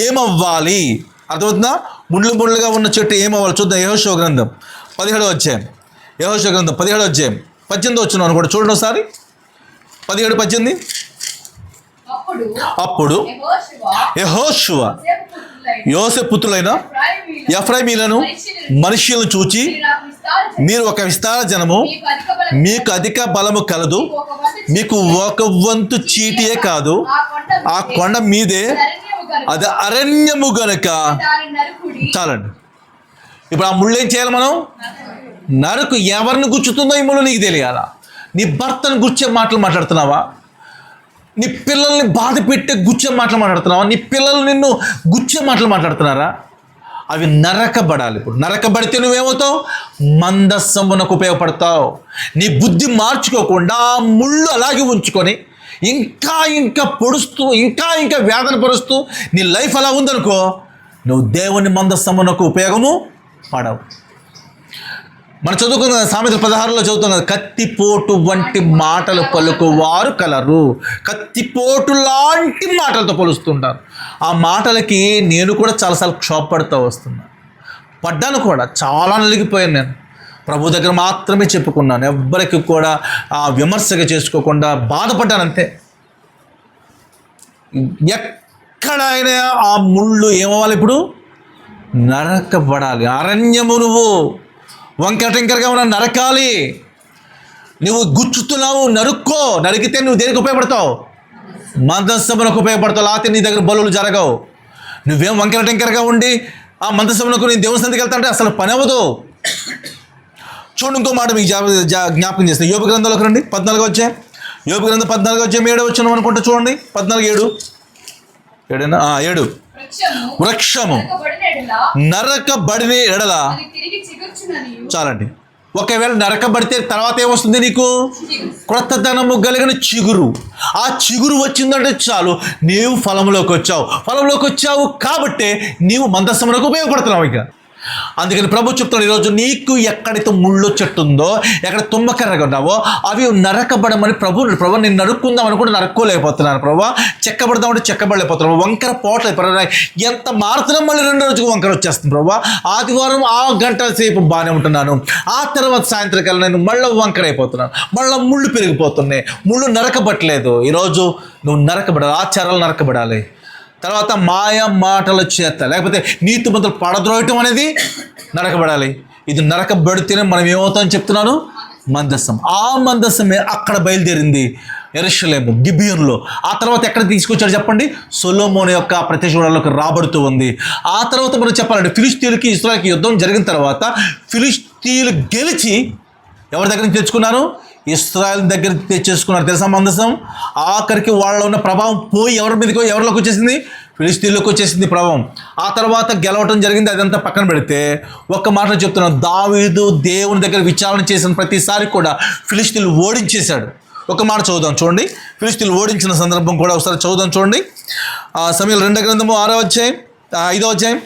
ఏమవ్వాలి, అర్థమవుతుందా? ముండ్లుగా ఉన్న చెట్టు ఏమవ్వాలి చూద్దాం. యెహోషువ గ్రంథం 17వ అధ్యాయం, యెహోషువ గ్రంథం 17వ అధ్యాయం 18 వచ్చినాను కూడా చూడండి ఒకసారి. 17-18. అప్పుడు యెహోషువ యోసేపు పుత్రులైన ఎఫ్రాయిమీలను మనుష్యులను చూచి, మీరు ఒక విస్తార జనము, మీకు అధిక బలము కలదు, మీకు ఒక వంతు చీటియే కాదు, ఆ కొండ మీదే అది అరణ్యము గనుక. చాలండి. ఇప్పుడు ఆ ముళ్ళు ఏం చేయాలి మనం? నరకు. ఎవరిని గుచ్చుతుందో ఈ ముళ్ళు నీకు తెలియాలా? నీ భర్తను గుచ్చే మాటలు మాట్లాడుతున్నావా? నీ పిల్లల్ని బాధ పెట్టే గుచ్చే మాటలు మాట్లాడుతున్నావా? నీ పిల్లలు నిన్ను గుచ్చే మాటలు మాట్లాడుతున్నారా? అవి నరకబడాలి. ఇప్పుడు నరకబడితే నువ్వేమవుతావు? మందస్సమునకు ఉపయోగపడతావు. నీ బుద్ధి మార్చుకోకుండా ఆ ముళ్ళు అలాగే ఉంచుకొని ఇంకా పొడుస్తూ ఇంకా వేదన పరుస్తూ నీ లైఫ్ అలా ఉందనుకో, నువ్వు దేవుని మందస్సమునకు ఉపయోగము పడవు. మనం చదువుకున్న సామెతల 16లో చదువుతాం కదా, కత్తిపోటు వంటి మాటలు పలుకువారు కలరు. కత్తిపోటు లాంటి మాటలతో పలుస్తుంటారు. ఆ మాటలకి నేను కూడా చాలాసార్లు క్షోభపడుతూ వస్తున్నా, పడ్డాను కూడా, చాలా నలిగిపోయాను. నేను ప్రభు దగ్గర మాత్రమే చెప్పుకున్నాను, ఎవ్వరికి కూడా విమర్శగా చేసుకోకుండా బాధపడ్డాను అంతే. ఎక్కడైనా ఆ ముళ్ళు ఏమవ్వాలి? ఇప్పుడు నరకబడాలి. అరణ్యము నువ్వు వంకటింకరగా ఉన్న నరకాలి. నువ్వు గుచ్చుతున్నావు, నరుక్కో. నరికితే నువ్వు దేనికి ఉపయోగపడతావు? మందస్సమునకు ఉపయోగపడతావు. లేకపోతే నీ దగ్గర బలులు జరగవు. నువ్వేం వంకరటింకరగా ఉండి ఆ మందస్సమునకు నేను దేవుని సందికి వెళ్తా అంటే అసలు పని అవ్వదు. చూడండి, ఇంకో మాట మీకు జ్ఞాపకం చేస్తాను. యోబు గ్రంథంలోకి రండి, 14 వచ్చాయి. యోబు గ్రంథం 14 వచ్చాయి, 7 వచ్చినాం అనుకుంటా. చూడండి 14:7. వృక్షము నరకబడిన ఎడల. చాలండి. ఒకవేళ నరకబడితే తర్వాత ఏమొస్తుంది నీకు? క్రొత్తదనము కలిగిన చిగురు. ఆ చిగురు వచ్చిందంటే చాలు, నీవు ఫలంలోకి వచ్చావు కాబట్టే నీవు మందస్సమునకు ఉపయోగపడుతున్నావు. ఇక అందుకని ప్రభు చెప్తాడు ఈరోజు, నీకు ఎక్కడైతే ముళ్ళు చెట్టు ఉందో, ఎక్కడ తుమ్మకర్రగా ఉన్నావో అవి నరకబడమని ప్రభు నేను నరుక్కుందాం అనుకుంటే నరుక్కోలేకపోతున్నాను ప్రభు, చెక్కబడదామంటే చెక్కబడలేకపోతున్నాను, వంకర పోట్లేదు. ఎంత మారుతున్నాం మళ్ళీ 2 రోజుకు వంకర వచ్చేస్తుంది ప్రభు. ఆదివారం ఆ గంట సేపు బాగానే ఉంటున్నాను, ఆ తర్వాత సాయంత్రకాలం నేను మళ్ళీ వంకర అయిపోతున్నాను, మళ్ళీ ముళ్ళు పెరిగిపోతున్నాయి. ముళ్ళు నరకబట్టలేదు. ఈరోజు నువ్వు నరకబడాలి, ఆచారాలు నరకబడాలి. తర్వాత మాయ మాటల చేత, లేకపోతే నీతిమంతులు పడద్రోయటం అనేది నరకబడాలి. ఇది నరకబడితేనే మనం ఏమవుతామని చెప్తున్నాను? మందస్సం. ఆ మందస్సమే అక్కడ బయలుదేరింది యెరూషలేము, గిబియోనులో. ఆ తర్వాత ఎక్కడ తీసుకొచ్చాడు చెప్పండి? సొలొమోను యొక్క ప్రత్యక్షలోకి రాబడుతూ ఉంది. ఆ తర్వాత మనం చెప్పాలంటే ఫిలిష్తీయులకి ఇశ్రాయేలుకి యుద్ధం జరిగిన తర్వాత ఫిలిష్తీయులు గెలిచి ఎవరి దగ్గర నుంచి తెచ్చుకున్నారు? ఇశ్రాయేల్ దగ్గర తెచ్చేసుకున్నారు. తెలుసా మందసం? ఆఖరికి వాళ్ళలో ఉన్న ప్రభావం పోయి ఎవరిలోకి వచ్చేసింది? ఫిలిష్తీయుల్లోకి వచ్చేసింది ప్రభావం. ఆ తర్వాత గెలవటం జరిగింది. అదంతా పక్కన పెడితే ఒక్క మాట చెప్తున్నాను, దావీదు దేవుని దగ్గర విచారణ చేసిన ప్రతిసారి కూడా ఫిలిష్తీయులు ఓడించేశాడు. ఒక మాట చదువుదాం చూడండి, ఫిలిష్తీయులు ఓడించిన సందర్భం కూడా ఒకసారి చదువుదాం చూడండి. సమూయేలు 2వ గ్రంథము 6వ అధ్యాయం 5వ అధ్యాయం.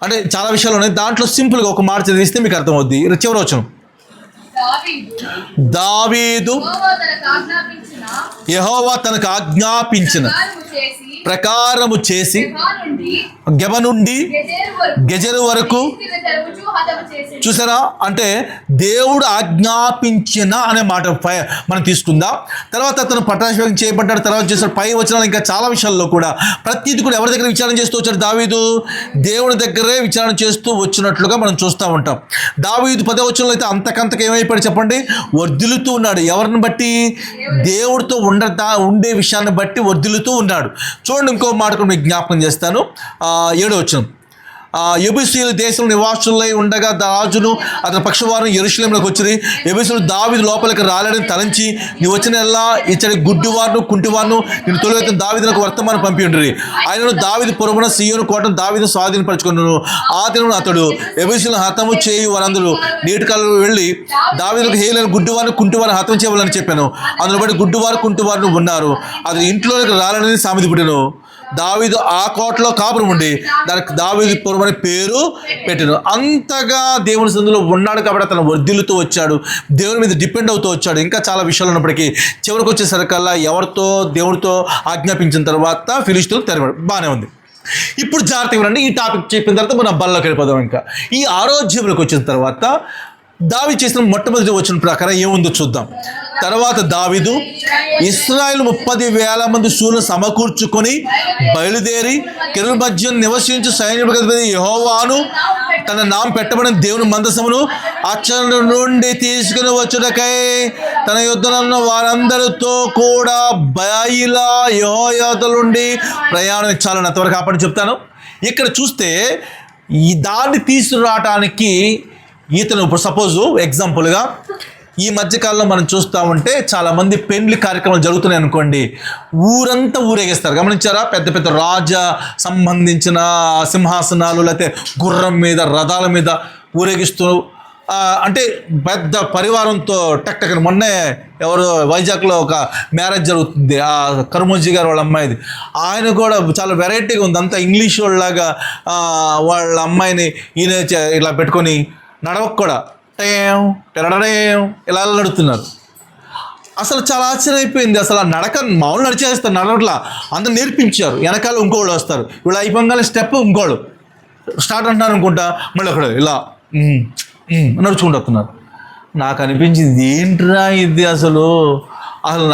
అంటే చాలా విషయాలు ఉన్నాయి, దాంట్లో సింపుల్గా ఒక మాట చదివిస్తే మీకు అర్థమవుద్ది. చివరి వచనం, దావీదు యెహోవా తనకు ఆజ్ఞాపించిన ప్రకారము చేసి గెబ నుండి గెజెరు వరకు. చూసారా? అంటే దేవుడు ఆజ్ఞాపించిన అనే మాట మనం తీసుకుందాం. తర్వాత అతను పట్టాభిషేకం చేయబడ్డాడు, తర్వాత చేశాడు. పై వచనాలు ఇంకా చాలా విషయాల్లో కూడా ప్రతిదీ కూడా ఎవరి దగ్గర విచారణ చేస్తూ వచ్చాడు? దావీదు దేవుడి దగ్గరే విచారణ చేస్తూ వచ్చినట్లుగా మనం చూస్తూ ఉంటాం. దావీదు 10వ వచనంలో అయితే అంతకంతకు ఏమైపోయాడు చెప్పండి? వర్ధిల్లుతూ ఉన్నాడు. ఎవరిని బట్టి? దేవుడితో ఉండే విషయాన్ని బట్టి వర్ధిల్లుతూ ఉన్నాడు. చూడండి చూడండి, ఇంకో మాట కూడా మీకు జ్ఞాపకం చేస్తాను. 7వ వచనం. యెబూసీయుల దేశంలో నివాసులై ఉండగా రాజును అతని పక్షవారం యెరూషలేములోకి వచ్చిరి. యెబూసీయులు దావీదు లోపలికి రాలేడని తలంచి, నీవు వచ్చిన ఎలా ఇచ్చడి గుడ్డివారును కుంటివారును నేను తొలివైతే దావీదునకు వర్తమానం పంపి ఉండ్రి. ఆయనను దావీదు పురమున సీయోను కోటను దావీదు స్వాధీనపరచుకున్నాను. ఆ దినం అతడు యెబూసీయులను హతము చేయు వారందరూ నీటి కాలంలో వెళ్ళి దావీదులకు హేలైన గుడ్డివారిని కుంటివారిని హతం చేయవాలని చెప్పాను. అందులో బట్టి గుడ్డివారు కుంటివారును ఉన్నారు. అది ఇంట్లోకి రాలేడని సామెత పుట్టాను. దావీదు ఆ కోటలో కాపురం ఉండి దానికి దావీదు పురం అనే పేరు పెట్టాను. అంతగా దేవుని సందులో ఉన్నాడు కాబట్టి అతను వర్ధిల్లుతూ వచ్చాడు, దేవుని మీద డిపెండ్ అవుతూ వచ్చాడు. ఇంకా చాలా విషయాలు ఉన్నప్పటికీ చివరికి వచ్చేసరికల్లా ఎవరితో దేవుడితో ఆజ్ఞాపించిన తర్వాత ఫిలిష్తీయులు తెరవాడు. బాగానే ఉంది. ఇప్పుడు జాగ్రత్తగా వినండి. ఈ టాపిక్ చెప్పిన తర్వాత మనం బల్లోకి వెళ్ళిపోదాం. ఇంకా ఈ ఆరోగ్యంలోకి వచ్చిన తర్వాత దావీదు చేసిన మొట్టమొదటి వచ్చిన ప్రకారం ఏముందో చూద్దాం. తర్వాత దావీదు ఇశ్రాయేలు 30,000 మంది శూరులను సమకూర్చుకొని బయలుదేరి కెరూబుల మధ్య నివసించు సైన్యాధిపతి యెహోవాను తన నామం పెట్టబడిన దేవుని మందసమును అచ్చట నుండి తీసుకుని వచ్చుటకై తన యుద్ధంలో వారందరితో కూడా బయలా యెహోయాదా నుండి ప్రయాణం చాలని అంతవరకు అప్పటి చెప్తాను. ఇక్కడ చూస్తే ఈ దాన్ని తీసుకురావటానికి ఇతను ఇప్పుడు సపోజు ఎగ్జాంపుల్గా ఈ మధ్యకాలంలో మనం చూస్తూ ఉంటే చాలామంది పెండ్లి కార్యక్రమాలు జరుగుతున్నాయి అనుకోండి, ఊరంతా ఊరేగిస్తారు. గమనించారా? పెద్ద పెద్ద రాజ సంబంధించిన సింహాసనాలు లేకపోతే గుర్రం మీద రథాల మీద ఊరేగిస్తూ అంటే పెద్ద పరివారంతో టక్ మొన్నే ఎవరు వైజాగ్లో ఒక మ్యారేజ్ జరుగుతుంది, ఆ కర్మోజీ గారు వాళ్ళ అమ్మాయిది. ఆయన కూడా చాలా వెరైటీగా ఉంది. అంతా ఇంగ్లీష్ వాళ్ళలాగా వాళ్ళ అమ్మాయిని ఈయన ఇలా పెట్టుకొని నడవకు కూడా ఇలా నడుతున్నారు. అసలు చాలా ఆశ్చర్యమైపోయింది. అసలు ఆ నడక మామూలు నడిచేస్తారు, నడవట్లా అందరూ నేర్పించారు. వెనకాల ఇంకోళ్ళు వస్తారు, వీళ్ళు అయిపోగానే స్టెప్ ఇంకోళ్ళు స్టార్ట్ అంటున్నారు అనుకుంటా, మళ్ళీ అక్కడ ఇలా నడుచుకుంటూ వస్తున్నారు. నాకు అనిపించింది ఏంట్రా ఇది, అసలు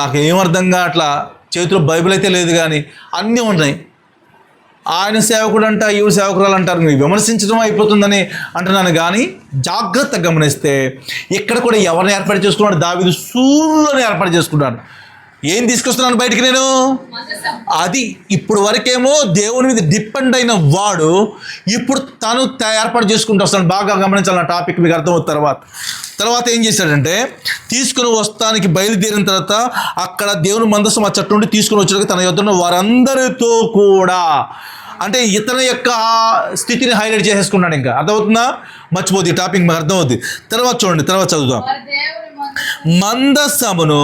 నాకు ఏమర్థంగా అట్లా. చేతిలో బైబిల్ అయితే లేదు కానీ అన్నీ ఉన్నాయి. ఆయన సేవకుడు అంట, ఈవిడ సేవకురాలు అంటారు, మీరు విమర్శించడం అయిపోతుందని అంటున్నాను. కానీ జాగ్రత్తగా గమనిస్తే ఇక్కడ కూడా ఎవరిని ఏర్పాటు చేసుకున్నాడు? దావీదు శూరులను ఏర్పాటు చేసుకున్నాడు. ఏం తీసుకొస్తున్నాను బయటికి నేను? అది ఇప్పుడు వరకేమో దేవుని మీద డిపెండ్ అయిన వాడు ఇప్పుడు తను ఏర్పాటు చేసుకుంటూ వస్తాడు. బాగా గమనించాలి, టాపిక్ మీకు అర్థమవుతుంది. తర్వాత ఏం చేశాడంటే, తీసుకుని వస్తానికి బయలుదేరిన తర్వాత అక్కడ దేవుని మందసం ఆ చెట్టు నుండి తీసుకుని వచ్చాక తన యొద్దన్న వారందరితో కూడా, అంటే ఇతని యొక్క స్థితిని హైలైట్ చేసేసుకున్నాడు. ఇంకా అర్థమవుతుందా? మర్చిపోద్ది, ఈ టాపిక్ మీకు అర్థమవుతుంది. తర్వాత చూడండి, తర్వాత చదువుదాం. మందసమును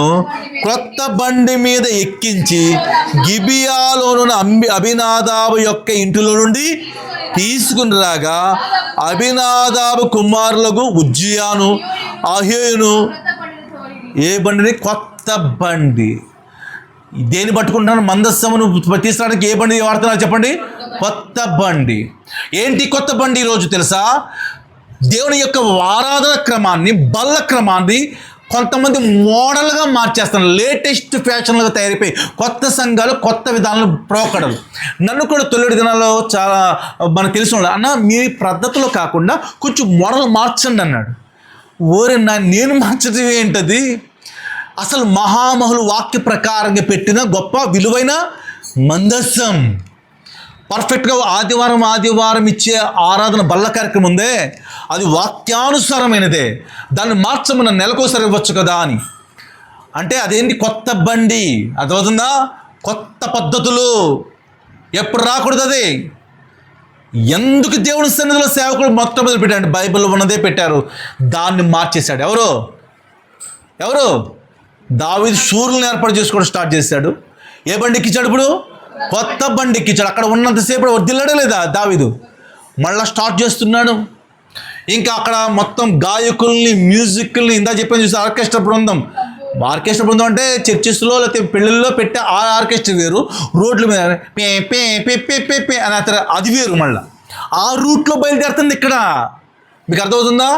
క్రొత్త బండి మీద ఎక్కించి గిబియాలోనున్న అబీనాదాబు యొక్క ఇంటిలో నుండి తీసుకుని రాగా అబీనాదాబు కుమారులకు ఉజ్జియాను అహేయును ఏ బండిని? కొత్త బండి. దేని పట్టుకుంటున్నాను? మందస్సమును తీసుకురావడానికి ఏ బండి వాడుతున్నారు చెప్పండి? కొత్త బండి. ఏంటి కొత్త బండి ఈరోజు తెలుసా? దేవుని యొక్క ఆరాధన క్రమాన్ని, బల్ల క్రమాన్ని కొంతమంది మోడల్గా మార్చేస్తాను. లేటెస్ట్ ఫ్యాషన్లుగా తయారైపోయి కొత్త సంఘాలు, కొత్త విధానాలు, ప్రోకడలు. నన్ను కూడా తొలి దినాల్లో చాలా మనకు తెలిసిన వాళ్ళు, అన్న మీ పద్ధతిలో కాకుండా కొంచెం మోడల్ మార్చండి అన్నాడు. ఓరే నేను మార్చడం ఏంటది? అసలు మహామహులు వాక్య ప్రకారంగా పెట్టిన గొప్ప విలువైన మందస్సం, పర్ఫెక్ట్గా ఆదివారం ఇచ్చే ఆరాధన బల్ల కార్యక్రమం ఉందే, అది వాక్యానుసారమైనదే. దాన్ని మార్చమన్న నెలకోసారి ఇవ్వచ్చు కదా అని. అంటే అదేంటి? కొత్త బండి. అర్థమవుతుందా? కొత్త పద్ధతులు ఎప్పుడు రాకూడదు. అది ఎందుకు దేవుని సన్నిధిలో సేవకుడు మొట్టమొదటి పెట్టాడు? బైబిల్ ఉన్నదే పెట్టారు, దాన్ని మార్చేశాడు. ఎవరు? దావీదు శూరులను ఏర్పాటు చేసుకోవడం స్టార్ట్ చేశాడు. ఏ బండి ఎక్కించాడు? ఇప్పుడు కొత్త బండి ఎక్కించాడు. అక్కడ ఉన్నంతసేపు వర్దిల్లాడే లేదా దావీదు? మళ్ళీ స్టార్ట్ చేస్తున్నాడు. ఇంకా అక్కడ మొత్తం గాయకుల్ని, మ్యూజిక్ని, ఇందా చెప్పాను చూసి ఆర్కెస్ట్రా బృందం అంటే చర్చెస్లో లేకపోతే పెళ్ళిళ్ళలో పెట్టే ఆ ఆర్కెస్ట్రా వేరు, రోడ్ల మీద pay pay pay pay pay pay అని అది వేరు. మళ్ళీ ఆ రూట్లో బయలుదేరుతుంది. ఇక్కడ మీకు అర్థమవుతుందా?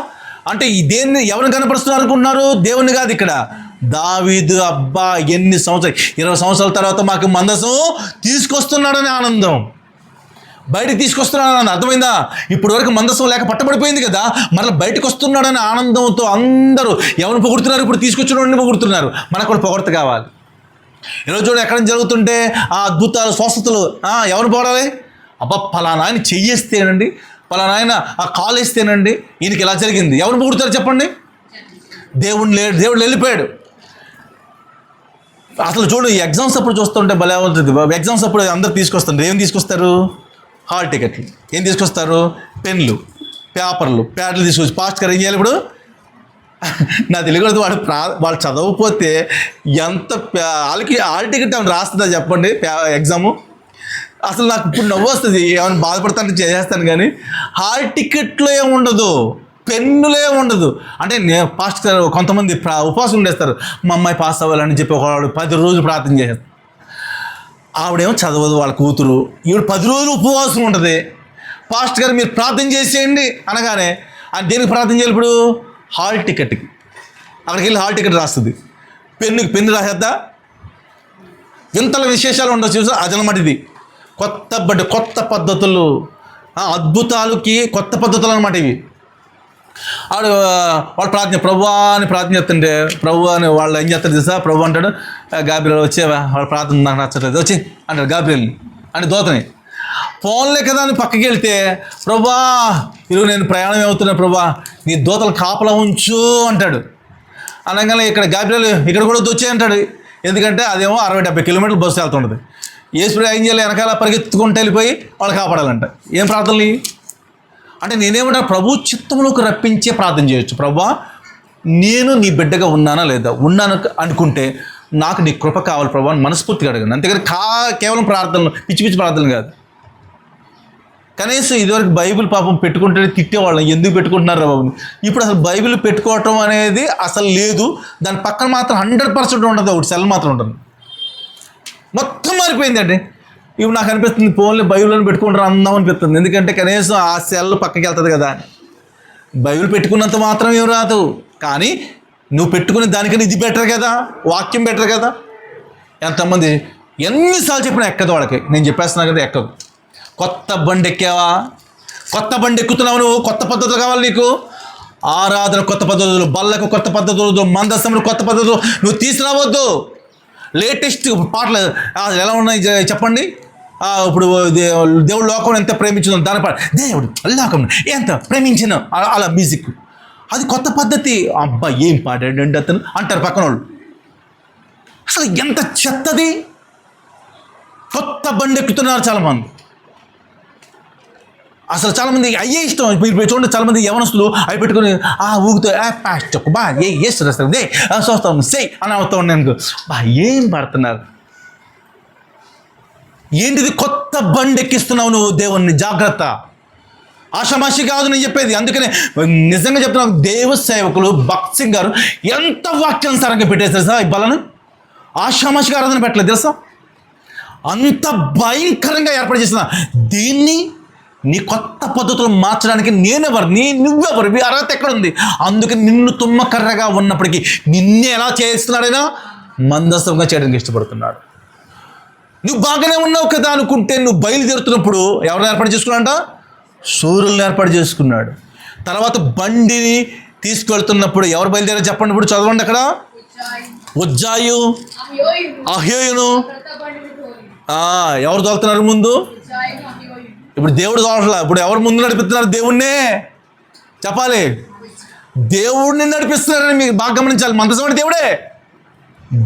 అంటే దేన్ని ఎవరిని కనపరుస్తున్నారు అనుకుంటున్నారు? దేవుని కాదు. ఇక్కడ దావీదు అబ్బా ఎన్ని సంవత్సరాలు, 20 సంవత్సరాల తర్వాత మాకు మందసం తీసుకొస్తున్నాడని ఆనందం, బయటికి తీసుకొస్తున్నాడని అర్థమైందా? ఇప్పటి వరకు మందసం లేక పట్టబడిపోయింది కదా, మరలా బయటకు వస్తున్నాడని ఆనందంతో అందరూ ఎవరిని పొగుడుతున్నారు? ఇప్పుడు తీసుకొచ్చినోడిని పొగుడుతున్నారు. మనకు కూడా పొగడత కావాలి. ఈరోజు చూడ ఎక్కడ జరుగుతుంటే ఆ అద్భుతాలు స్వస్థతలు ఎవరు పోరాలి? అబ్బా పలానా ఆయన చెయ్యేస్తేనండి, పలానా ఆయన ఆ కాలు వేస్తేనండి ఈయనకి ఇలా జరిగింది. ఎవరు పొగుడుతారు చెప్పండి? దేవుడు లేడు, దేవుడు వెళ్ళిపోయాడు. అసలు చూడు, ఈ ఎగ్జామ్స్ అప్పుడు చూస్తుంటే భలే ఉంటుంది. ఎగ్జామ్స్ అప్పుడు అందరు తీసుకొస్తారు. ఏం తీసుకొస్తారు? హాల్ టికెట్లు. ఏం తీసుకొస్తారు? పెన్లు, పేపర్లు, ప్యాడ్లు తీసుకొచ్చి పాస్ట్ గారు ఏం చేయాలి ఇప్పుడు? నా తెలియదు. వాళ్ళు చదవకపోతే ఎంత వాళ్ళకి హాల్ టికెట్ ఏమైనా రాస్తుందా చెప్పండి ఎగ్జాము? అసలు నాకు ఇప్పుడు నవ్వు వస్తుంది. ఏమైనా బాధపడతాను చేసేస్తాను, కానీ హాల్ టికెట్లో ఏముండదు, పెన్నులే ఉండదు. అంటే పాస్ట్ కొంతమంది ఉపవాసం ఉండేస్తారు. మా అమ్మాయి పాస్ అవ్వాలని చెప్పి ఒకవాడు 10 రోజులు ప్రార్థన చేసేస్తారు. ఆవిడేమో చదవదు, వాళ్ళ కూతురు. ఈవిడ 10 రోజులు ఉపవాసం ఉంటుంది. పాస్ట్ గారు మీరు ప్రార్థన చేసేయండి అనగానే అది దేనికి ప్రార్థన చేయాలి ఇప్పుడు? హాల్ టికెట్కి. అక్కడికి వెళ్ళి హాల్ టికెట్ రాస్తుంది. పెన్ను రాసేద్దా? వింతల విశేషాలు ఉండొచ్చు చూసా. అదనమాట ఇది కొత్త పద్ధతులు, అద్భుతాలకి కొత్త పద్ధతులు అనమాట ఇవి. వాడు ప్రార్థన ప్రభువా అని ప్రార్థన చేస్తుంటే ప్రభు అని వాళ్ళు ఏం చేస్తారు తెలుసా? ప్రభు అంటాడు, గాబ్రియల్ వచ్చేవా, వాళ్ళ ప్రార్థన నాకు నచ్చట్లేదు, వచ్చి అంటాడు గాబ్రియల్ని అంటే దూతని. ఫోన్లే కదా అని పక్కకి వెళ్తే ప్రభువా ఇరుగు నేను ప్రయాణం అవుతున్నా ప్రభువా నీ దూతలు కాపలా ఉంచు అంటాడు. అనగానే ఇక్కడ గాబ్రియల్ ఇక్కడ కూడా వచ్చే అంటాడు. ఎందుకంటే అదేమో 60-70 కిలోమీటర్లు బస్సు వెళ్తుంటుంది. యేసు ఏం చేయాలి? వెనకాల పరిగెత్తుకుంటూ వెళ్ళిపోయి వాళ్ళు కాపాడాలంట. ఏం ప్రార్థనలు అంటే? నేనేమంటా ప్రభు చిత్తంలోకి రప్పించే ప్రార్థన చేయొచ్చు. ప్రభువా నేను నీ బిడ్డగా ఉన్నానా లేదా? ఉన్నాను అనుకుంటే నాకు నీ కృప కావాలి ప్రభు అని మనస్ఫూర్తిగా అడగండి. అంతేగాని కేవలం ప్రార్థనలు, పిచ్చి ప్రార్థనలు కాదు. కనీసం ఇదివరకు బైబిల్ పాపం పెట్టుకుంటే తిట్టేవాళ్ళం, ఎందుకు పెట్టుకుంటున్నారు బాబు. ఇప్పుడు అసలు బైబిల్ పెట్టుకోవటం అనేది అసలు లేదు. దాని పక్కన మాత్రం 100% ఉంటుంది, ఒకటి సెల్ మాత్రం ఉంటుంది. మొత్తం మారిపోయిందండి. ఇప్పుడు నాకు అనిపిస్తుంది ఫోన్లో బైబిల్ని పెట్టుకుంటారు అందాం అనిపిస్తుంది. ఎందుకంటే కనీసం ఆ సెల్ పక్కకి వెళ్తుంది కదా. బైబిల్ పెట్టుకున్నంత మాత్రం ఏం రాదు, కానీ నువ్వు పెట్టుకునే దానికన్నా ఇది బెటర్ కదా, వాక్యం బెటర్ కదా. ఎంతమంది ఎన్నిసార్లు చెప్పినా ఎక్కదు వాళ్ళకి. నేను చెప్పేస్తున్నా కదా ఎక్కదు. కొత్త బండి ఎక్కావా? కొత్త బండి ఎక్కుతున్నావు నువ్వు. కొత్త పద్ధతులు కావాలి నీకు. ఆరాధన కొత్త పద్ధతులు, బల్లకు కొత్త పద్ధతులు, మందస్థములు కొత్త పద్ధతులు నువ్వు తీసుకురావద్దు. లేటెస్ట్ పాటలు ఎలా ఉన్నాయి చెప్పండి. ఇప్పుడు దేవుడు లోకం ఎంత ప్రేమించిందో దాని దేవుడు లోకం ఎంత ప్రేమించిన అలా మ్యూజిక్, అది కొత్త పద్ధతి. అబ్బా ఏం పాడాడండి అతను అంటారు పక్కన వాళ్ళు. అసలు ఎంత చెత్తది. కొత్త బండి ఎక్కుతున్నారు చాలామంది. అసలు చాలామంది అయ్యే ఇష్టం. మీరు చూడండి, చాలామంది యవనస్తులు అవి పెట్టుకుని ఊగుతూ పాస్ట్ బా ఏ చూస్తాం చూస్తాం సే అని అవుతా ఉన్నాను. బా ఏం పడుతున్నారు ఏంటిది? కొత్త బండి ఎక్కిస్తున్నావు నువ్వు దేవుణ్ణి. జాగ్రత్త. ఆషామాషి కాదు నేను చెప్పేది. అందుకనే నిజంగా చెప్తున్నాను, దేవ సేవకులు భక్త్ సింగ్ గారు ఎంత వాక్యానుసారంగా పెట్టేస్తారు సార్. ఈ బలను ఆషామాషిగా ఆరాధన పెట్టలేదు తెలుసా. అంత భయంకరంగా ఏర్పాటు చేసిన దీన్ని నీ కొత్త పద్ధతులు మార్చడానికి నువ్వెవరు అర్హత ఎక్కడుంది? అందుకని నిన్ను తుమ్మకర్రగా ఉన్నప్పటికీ నిన్నే ఎలా చేస్తున్నాడైనా మందస్థంగా చేయడానికి ఇష్టపడుతున్నాడు. నువ్వు బాగానే ఉన్నావు కదా అనుకుంటే నువ్వు బయలుదేరుతున్నప్పుడు ఎవరిని ఏర్పాటు చేసుకున్నాడంట? సూర్యులను ఏర్పాటు చేసుకున్నాడు. తర్వాత బండిని తీసుకెళ్తున్నప్పుడు ఎవరు బయలుదేరారు చెప్పండి. ఇప్పుడు చదవండి అక్కడ. ఉజ్జాయు, అహ్యోయును. ఎవరు తోలుతున్నారు ముందు? ఇప్పుడు దేవుడు తోలట్లా. ఇప్పుడు ఎవరు ముందు నడిపిస్తున్నారు? దేవుణ్ణే చెప్పాలి. దేవుణ్ణి నడిపిస్తున్నారని మీకు బాగా గమనించాలి. మందసం దేవుడే.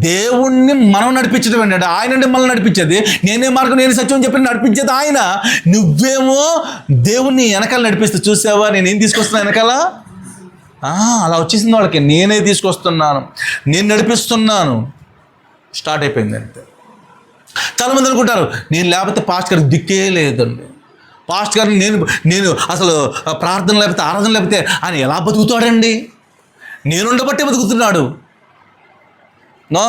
దేవుణ్ణి మనం నడిపించడం ఏంటంటే ఆయన అంటే మనల్ని నడిపించేది. నేనే మార్గం నేను సత్యం చెప్పి నడిపించేది ఆయన. నువ్వేమో దేవుణ్ణి వెనకాల నడిపిస్తే చూసావా నేనేం తీసుకొస్తున్నా వెనకాల. అలా వచ్చేసింది వాళ్ళకి. నేనే తీసుకొస్తున్నాను, నేను నడిపిస్తున్నాను. స్టార్ట్ అయిపోయింది అంతే. చాలామంది అనుకుంటారు నేను లేకపోతే పాస్ట్ గారికి దిక్కే లేదండి. పాస్ట్ గారిని నేను అసలు ప్రార్థన లేకపోతే ఆరాధన లేకపోతే ఆయన ఎలా బతుకుతాడండి? నేనుండబట్టే బతుకుతున్నాడు. నో,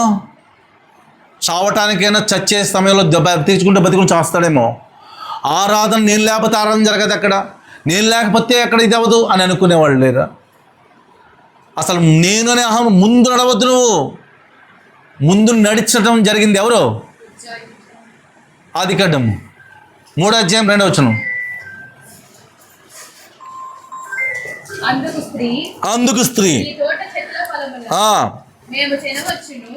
చావటానికైనా చచ్చే సమయంలో తీర్చుకుంటే బతుకుని చేస్తాడేమో. ఆరాధన నేను లేకపోతే ఆరాధన జరగదు అక్కడ, నేను లేకపోతే అక్కడ ఇది అవ్వదు అని అనుకునేవాళ్ళు లేరా? అసలు నేను అనే అహం ముందు నడవద్దు. నువ్వు ముందు నడిచడం జరిగింది ఎవరు? ఆదికాండము 3వ అధ్యాయం 2వ వచనం. అందుకు స్త్రీ మేము తినవచ్చును.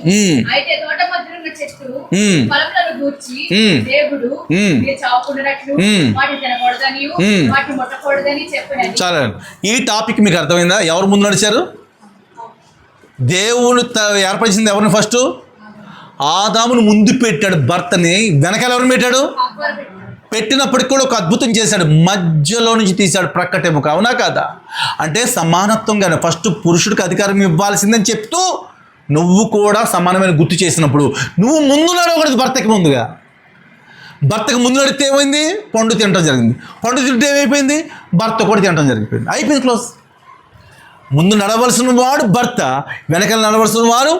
అయితే తోట మధ్యను ఉన్న చెట్టు ఉమ్, ఫలములను గూర్చి ఉమ్, దేవుడు ఉమ్, మీరు చావకుండానట్లు ఉమ్, వాటిని తినకూడదని ఉమ్. వాటిని ముట్టకూడదని చెప్పినది. చాలా. ఈ టాపిక్ మీకు అర్థమైందా? ఎవరు ముందు నడిచారు? దేవుడు ఏర్పరిచింది ఎవరిని? ఫస్ట్ ఆదామును ముందు పెట్టాడు, భర్తని. వెనకాల ఎవరిని పెట్టాడు? పెట్టినప్పటికి కూడా ఒక అద్భుతం చేశాడు, మధ్యలో నుంచి తీశాడు ప్రక్కటెముక. అవునా కాదా? అంటే సమానత్వంగానే ఫస్ట్ పురుషుడికి అధికారం ఇవ్వాల్సిందని చెప్తూ నువ్వు కూడా సమానమైన గుర్తు చేసినప్పుడు నువ్వు ముందు నడవకూడదు. భర్తకి ముందుగా, భర్తకు ముందు నడితే ఏమైంది? పండు తినటం జరిగింది. పండు తింటే ఏమైపోయింది? భర్త కూడా తినటం జరిగిపోయింది. అయిపోయింది, క్లోజ్. ముందు నడవలసిన వాడు భర్త, వెనకాల నడవలసిన వాడు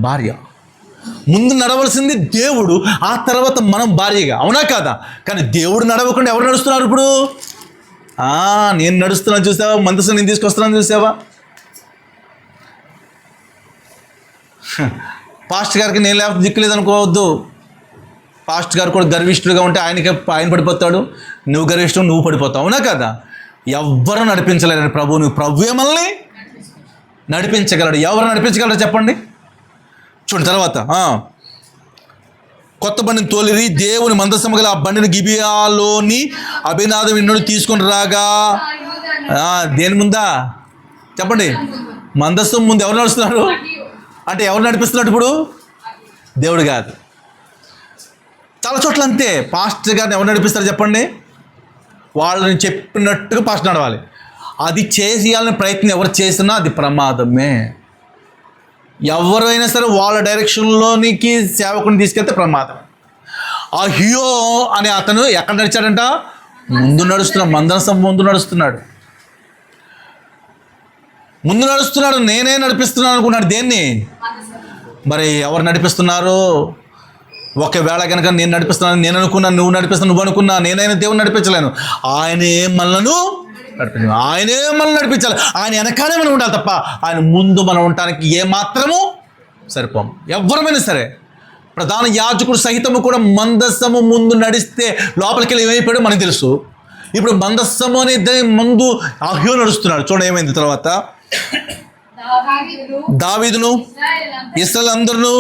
భార్య. ముందు నడవలసింది దేవుడు, ఆ తర్వాత మనం భార్యగా. అవునా కాదా? కానీ దేవుడు నడవకుండా ఎవరు నడుస్తున్నారు ఇప్పుడు? నేను నడుస్తున్నాను చూసావా? మందసం నేను తీసుకొస్తున్నాను చూసావా? పాస్ట్ గారికి నేను లేకపోతే దిక్కులేదు అనుకోవద్దు. పాస్ట్ గారు కూడా గర్విష్ఠుడుగా ఉంటే ఆయన పడిపోతాడు, నువ్వు గర్విష్ఠుడు, నువ్వు పడిపోతావు. అవునా కదా? ఎవ్వరూ నడిపించలేరు ప్రభువుని. ప్రభువే మనల్ని నడిపించగలడు. ఎవరు నడిపించగలరు చెప్పండి? చూడండి తర్వాత, కొత్త బండిని తోలిరి, దేవుని మందసం గల ఆ బండిని గిబియాలోని అభినాదం ఇన్నోడు తీసుకొని రాగా. దేని ముందా చెప్పండి? మందస్సం ముందు ఎవరు నడుస్తున్నాడు? అంటే ఎవరు నడిపిస్తున్నాడు ఇప్పుడు? దేవుడు కాదు. చాలా చోట్ల అంతే. పాస్టర్ గారిని ఎవరు నడిపిస్తారు చెప్పండి? వాళ్ళని చెప్పినట్టుగా పాస్టర్ నడవాలి. అది చేయాలని ప్రయత్నం ఎవరు చేసినా అది ప్రమాదమే. ఎవరైనా సరే వాళ్ళ డైరెక్షన్లోనికి సేవకుని తీసుకెళ్తే ప్రమాదం. ఆ హియో అనే అతను ఎక్కడ నడిచాడంట? ముందు నడుస్తున్నాడు, మందసం ముందు నడుస్తున్నాడు. నేనే నడిపిస్తున్నాను అనుకున్నాడు. దేన్ని? మరి ఎవరు నడిపిస్తున్నారు? ఒకవేళ కనుక నేను నడిపిస్తున్నాను, నేను అనుకున్నాను, నువ్వు నడిపిస్తున్నాను, నువ్వు అనుకున్నా, నేనైనా దేవుని నడిపించలేను. ఆయనే మనలను నడిపించాలి. ఆయన వెనకాలే మనం ఉండాలి తప్ప ఆయన ముందు మనం ఉండటానికి ఏమాత్రము సరిపోం. ఎవరమైనా సరే, ప్రధాన యాజకుడు సహితము కూడా మందస్సము ముందు నడిస్తే లోపలికి వెళ్ళి ఏమైపోయాడో మనకు తెలుసు. ఇప్పుడు మందస్సము అనే ముందు అహ్యో నడుస్తున్నాడు. చూడండి ఏమైంది తర్వాత. దావీదును ఇశ్రాయేలు అందరూ